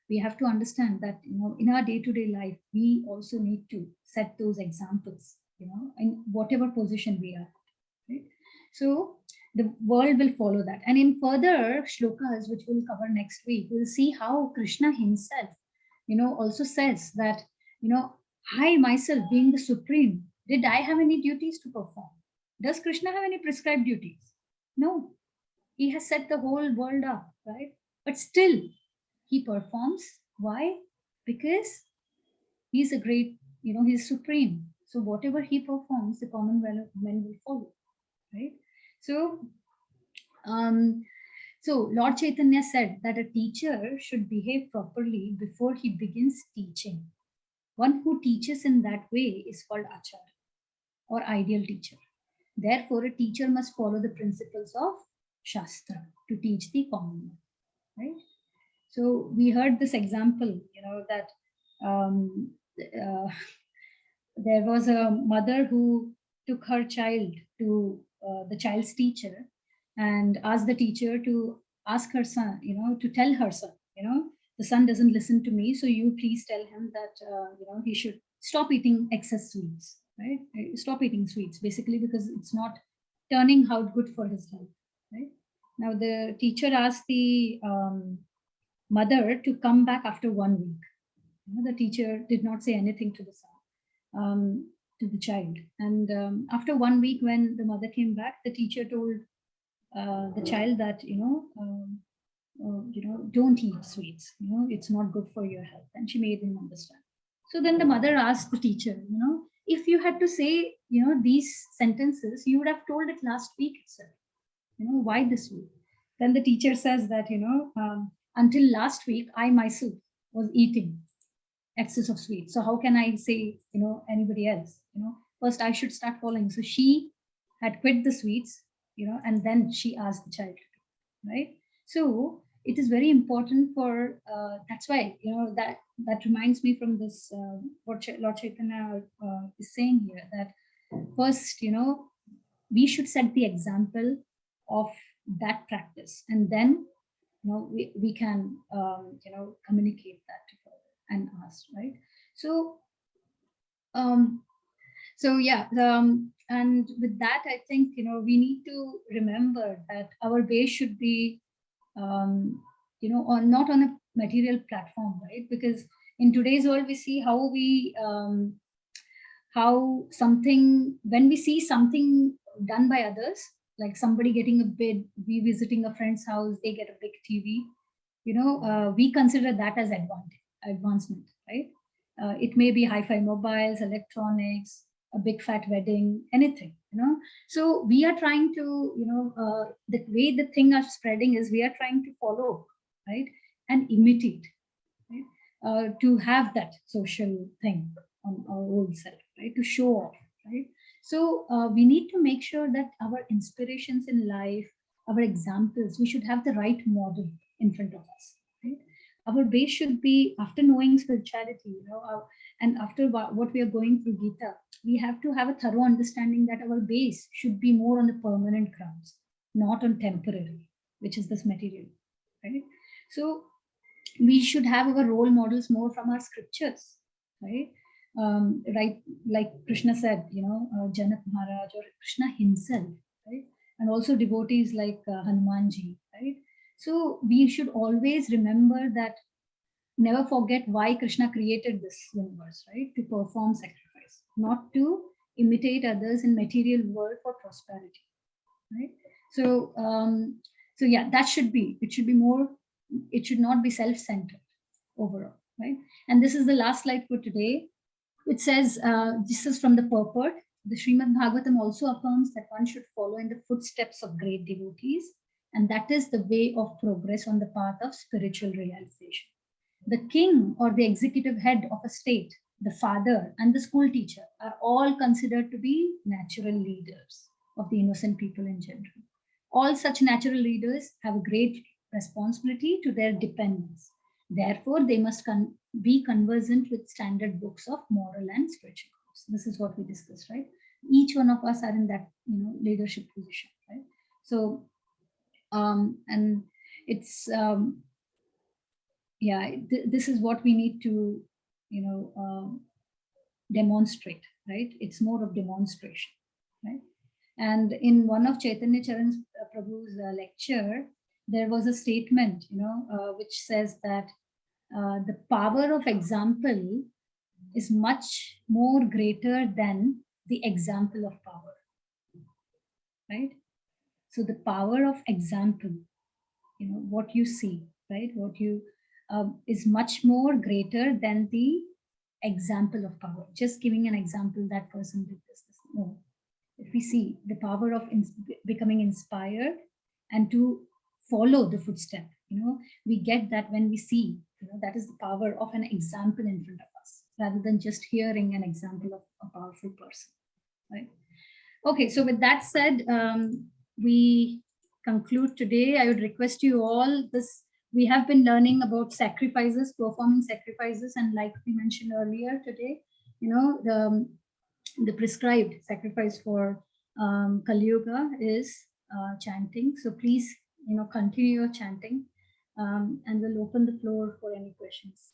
we have to understand that in our day-to-day life, we also need to set those examples, in whatever position we are, right? So the world will follow that. And in further shlokas, which we'll cover next week, we'll see how Krishna himself, also says that, I myself being the supreme, did I have any duties to perform? Does Krishna have any prescribed duties? No. He has set the whole world up, right? But still, he performs. Why? Because he's a great, he's supreme. So whatever he performs, the common men will follow, right? So, so Lord Chaitanya said that a teacher should behave properly before he begins teaching. One who teaches in that way is called Acharya or ideal teacher. Therefore, a teacher must follow the principles of Shastra to teach the common man, right? So we heard this example, that there was a mother who took her child to the child's teacher and asked the teacher to ask her son, to tell her son, the son doesn't listen to me, so you please tell him that, he should stop eating excess sweets, right? Stop eating sweets, basically, because it's not turning out good for his health, right? Now the teacher asked the mother to come back after 1 week. The teacher did not say anything to the son, to the child. And after 1 week, when the mother came back, the teacher told the child that, don't eat sweets. It's not good for your health. And she made him understand. So then the mother asked the teacher, if you had to say, these sentences, you would have told it last week itself. Why this week? Then the teacher says that, until last week, I myself was eating excess of sweets. So how can I say, anybody else? First I should start following. So she had quit the sweets, and then she asked the child, right? So it is very important for, that's why, that reminds me from this, what Lord Chaitanya is saying here, that first, we should set the example of that practice, and then, we can, communicate that to further and ask, right? So, yeah, and with that, I think, we need to remember that our base should be, not on a material platform, right? Because in today's world, we see how when we see something done by others, like somebody getting a bid, we visiting a friend's house, they get a big TV, we consider that as advancement, right? It may be hi-fi mobiles, electronics, a big fat wedding, anything, So we are trying to, the way the thing are spreading is we are trying to follow, right? And imitate, right? To have that social thing on our own self, right? To show off, right? So we need to make sure that our inspirations in life, our examples, we should have the right model in front of us, right? Our base should be, after knowing spirituality, and after what we are going through Gita, we have to have a thorough understanding that our base should be more on the permanent grounds, not on temporary, which is this material, right? So we should have our role models more from our scriptures, right? Right, like Krishna said, Janak Maharaj or Krishna himself, right? And also devotees like Hanumanji, right? So we should always remember that, never forget why Krishna created this universe, right? To perform sacrifice, not to imitate others in material world for prosperity, right? So, so yeah, that should be, it should be more, it should not be self-centered overall, right? And this is the last slide for today. It says, this is from the purport. The Srimad Bhagavatam also affirms that one should follow in the footsteps of great devotees, and that is the way of progress on the path of spiritual realization. The king or the executive head of a state, the father, and the school teacher are all considered to be natural leaders of the innocent people in general. All such natural leaders have a great responsibility to their dependents. Therefore, they must be conversant with standard books of moral and spiritual codes. This is what we discussed, right? Each one of us are in that, leadership position, right? So, and it's this is what we need to, demonstrate, right? It's more of demonstration, right? And in one of Chaitanya Charan's Prabhu's lecture, there was a statement, which says that the power of example is much more greater than the example of power, right? So the power of example, what you see, right? What you is much more greater than the example of power. Just giving an example, that person did this. No. If we see the power of becoming inspired and to follow the footstep, we get that when we see, that is the power of an example in front of us, rather than just hearing an example of a powerful person, right? Okay, so with that said, we conclude today. I would request you all, we have been learning about sacrifices, performing sacrifices, and like we mentioned earlier today, the prescribed sacrifice for Kali Yuga is chanting. So please, continue your chanting, and we'll open the floor for any questions.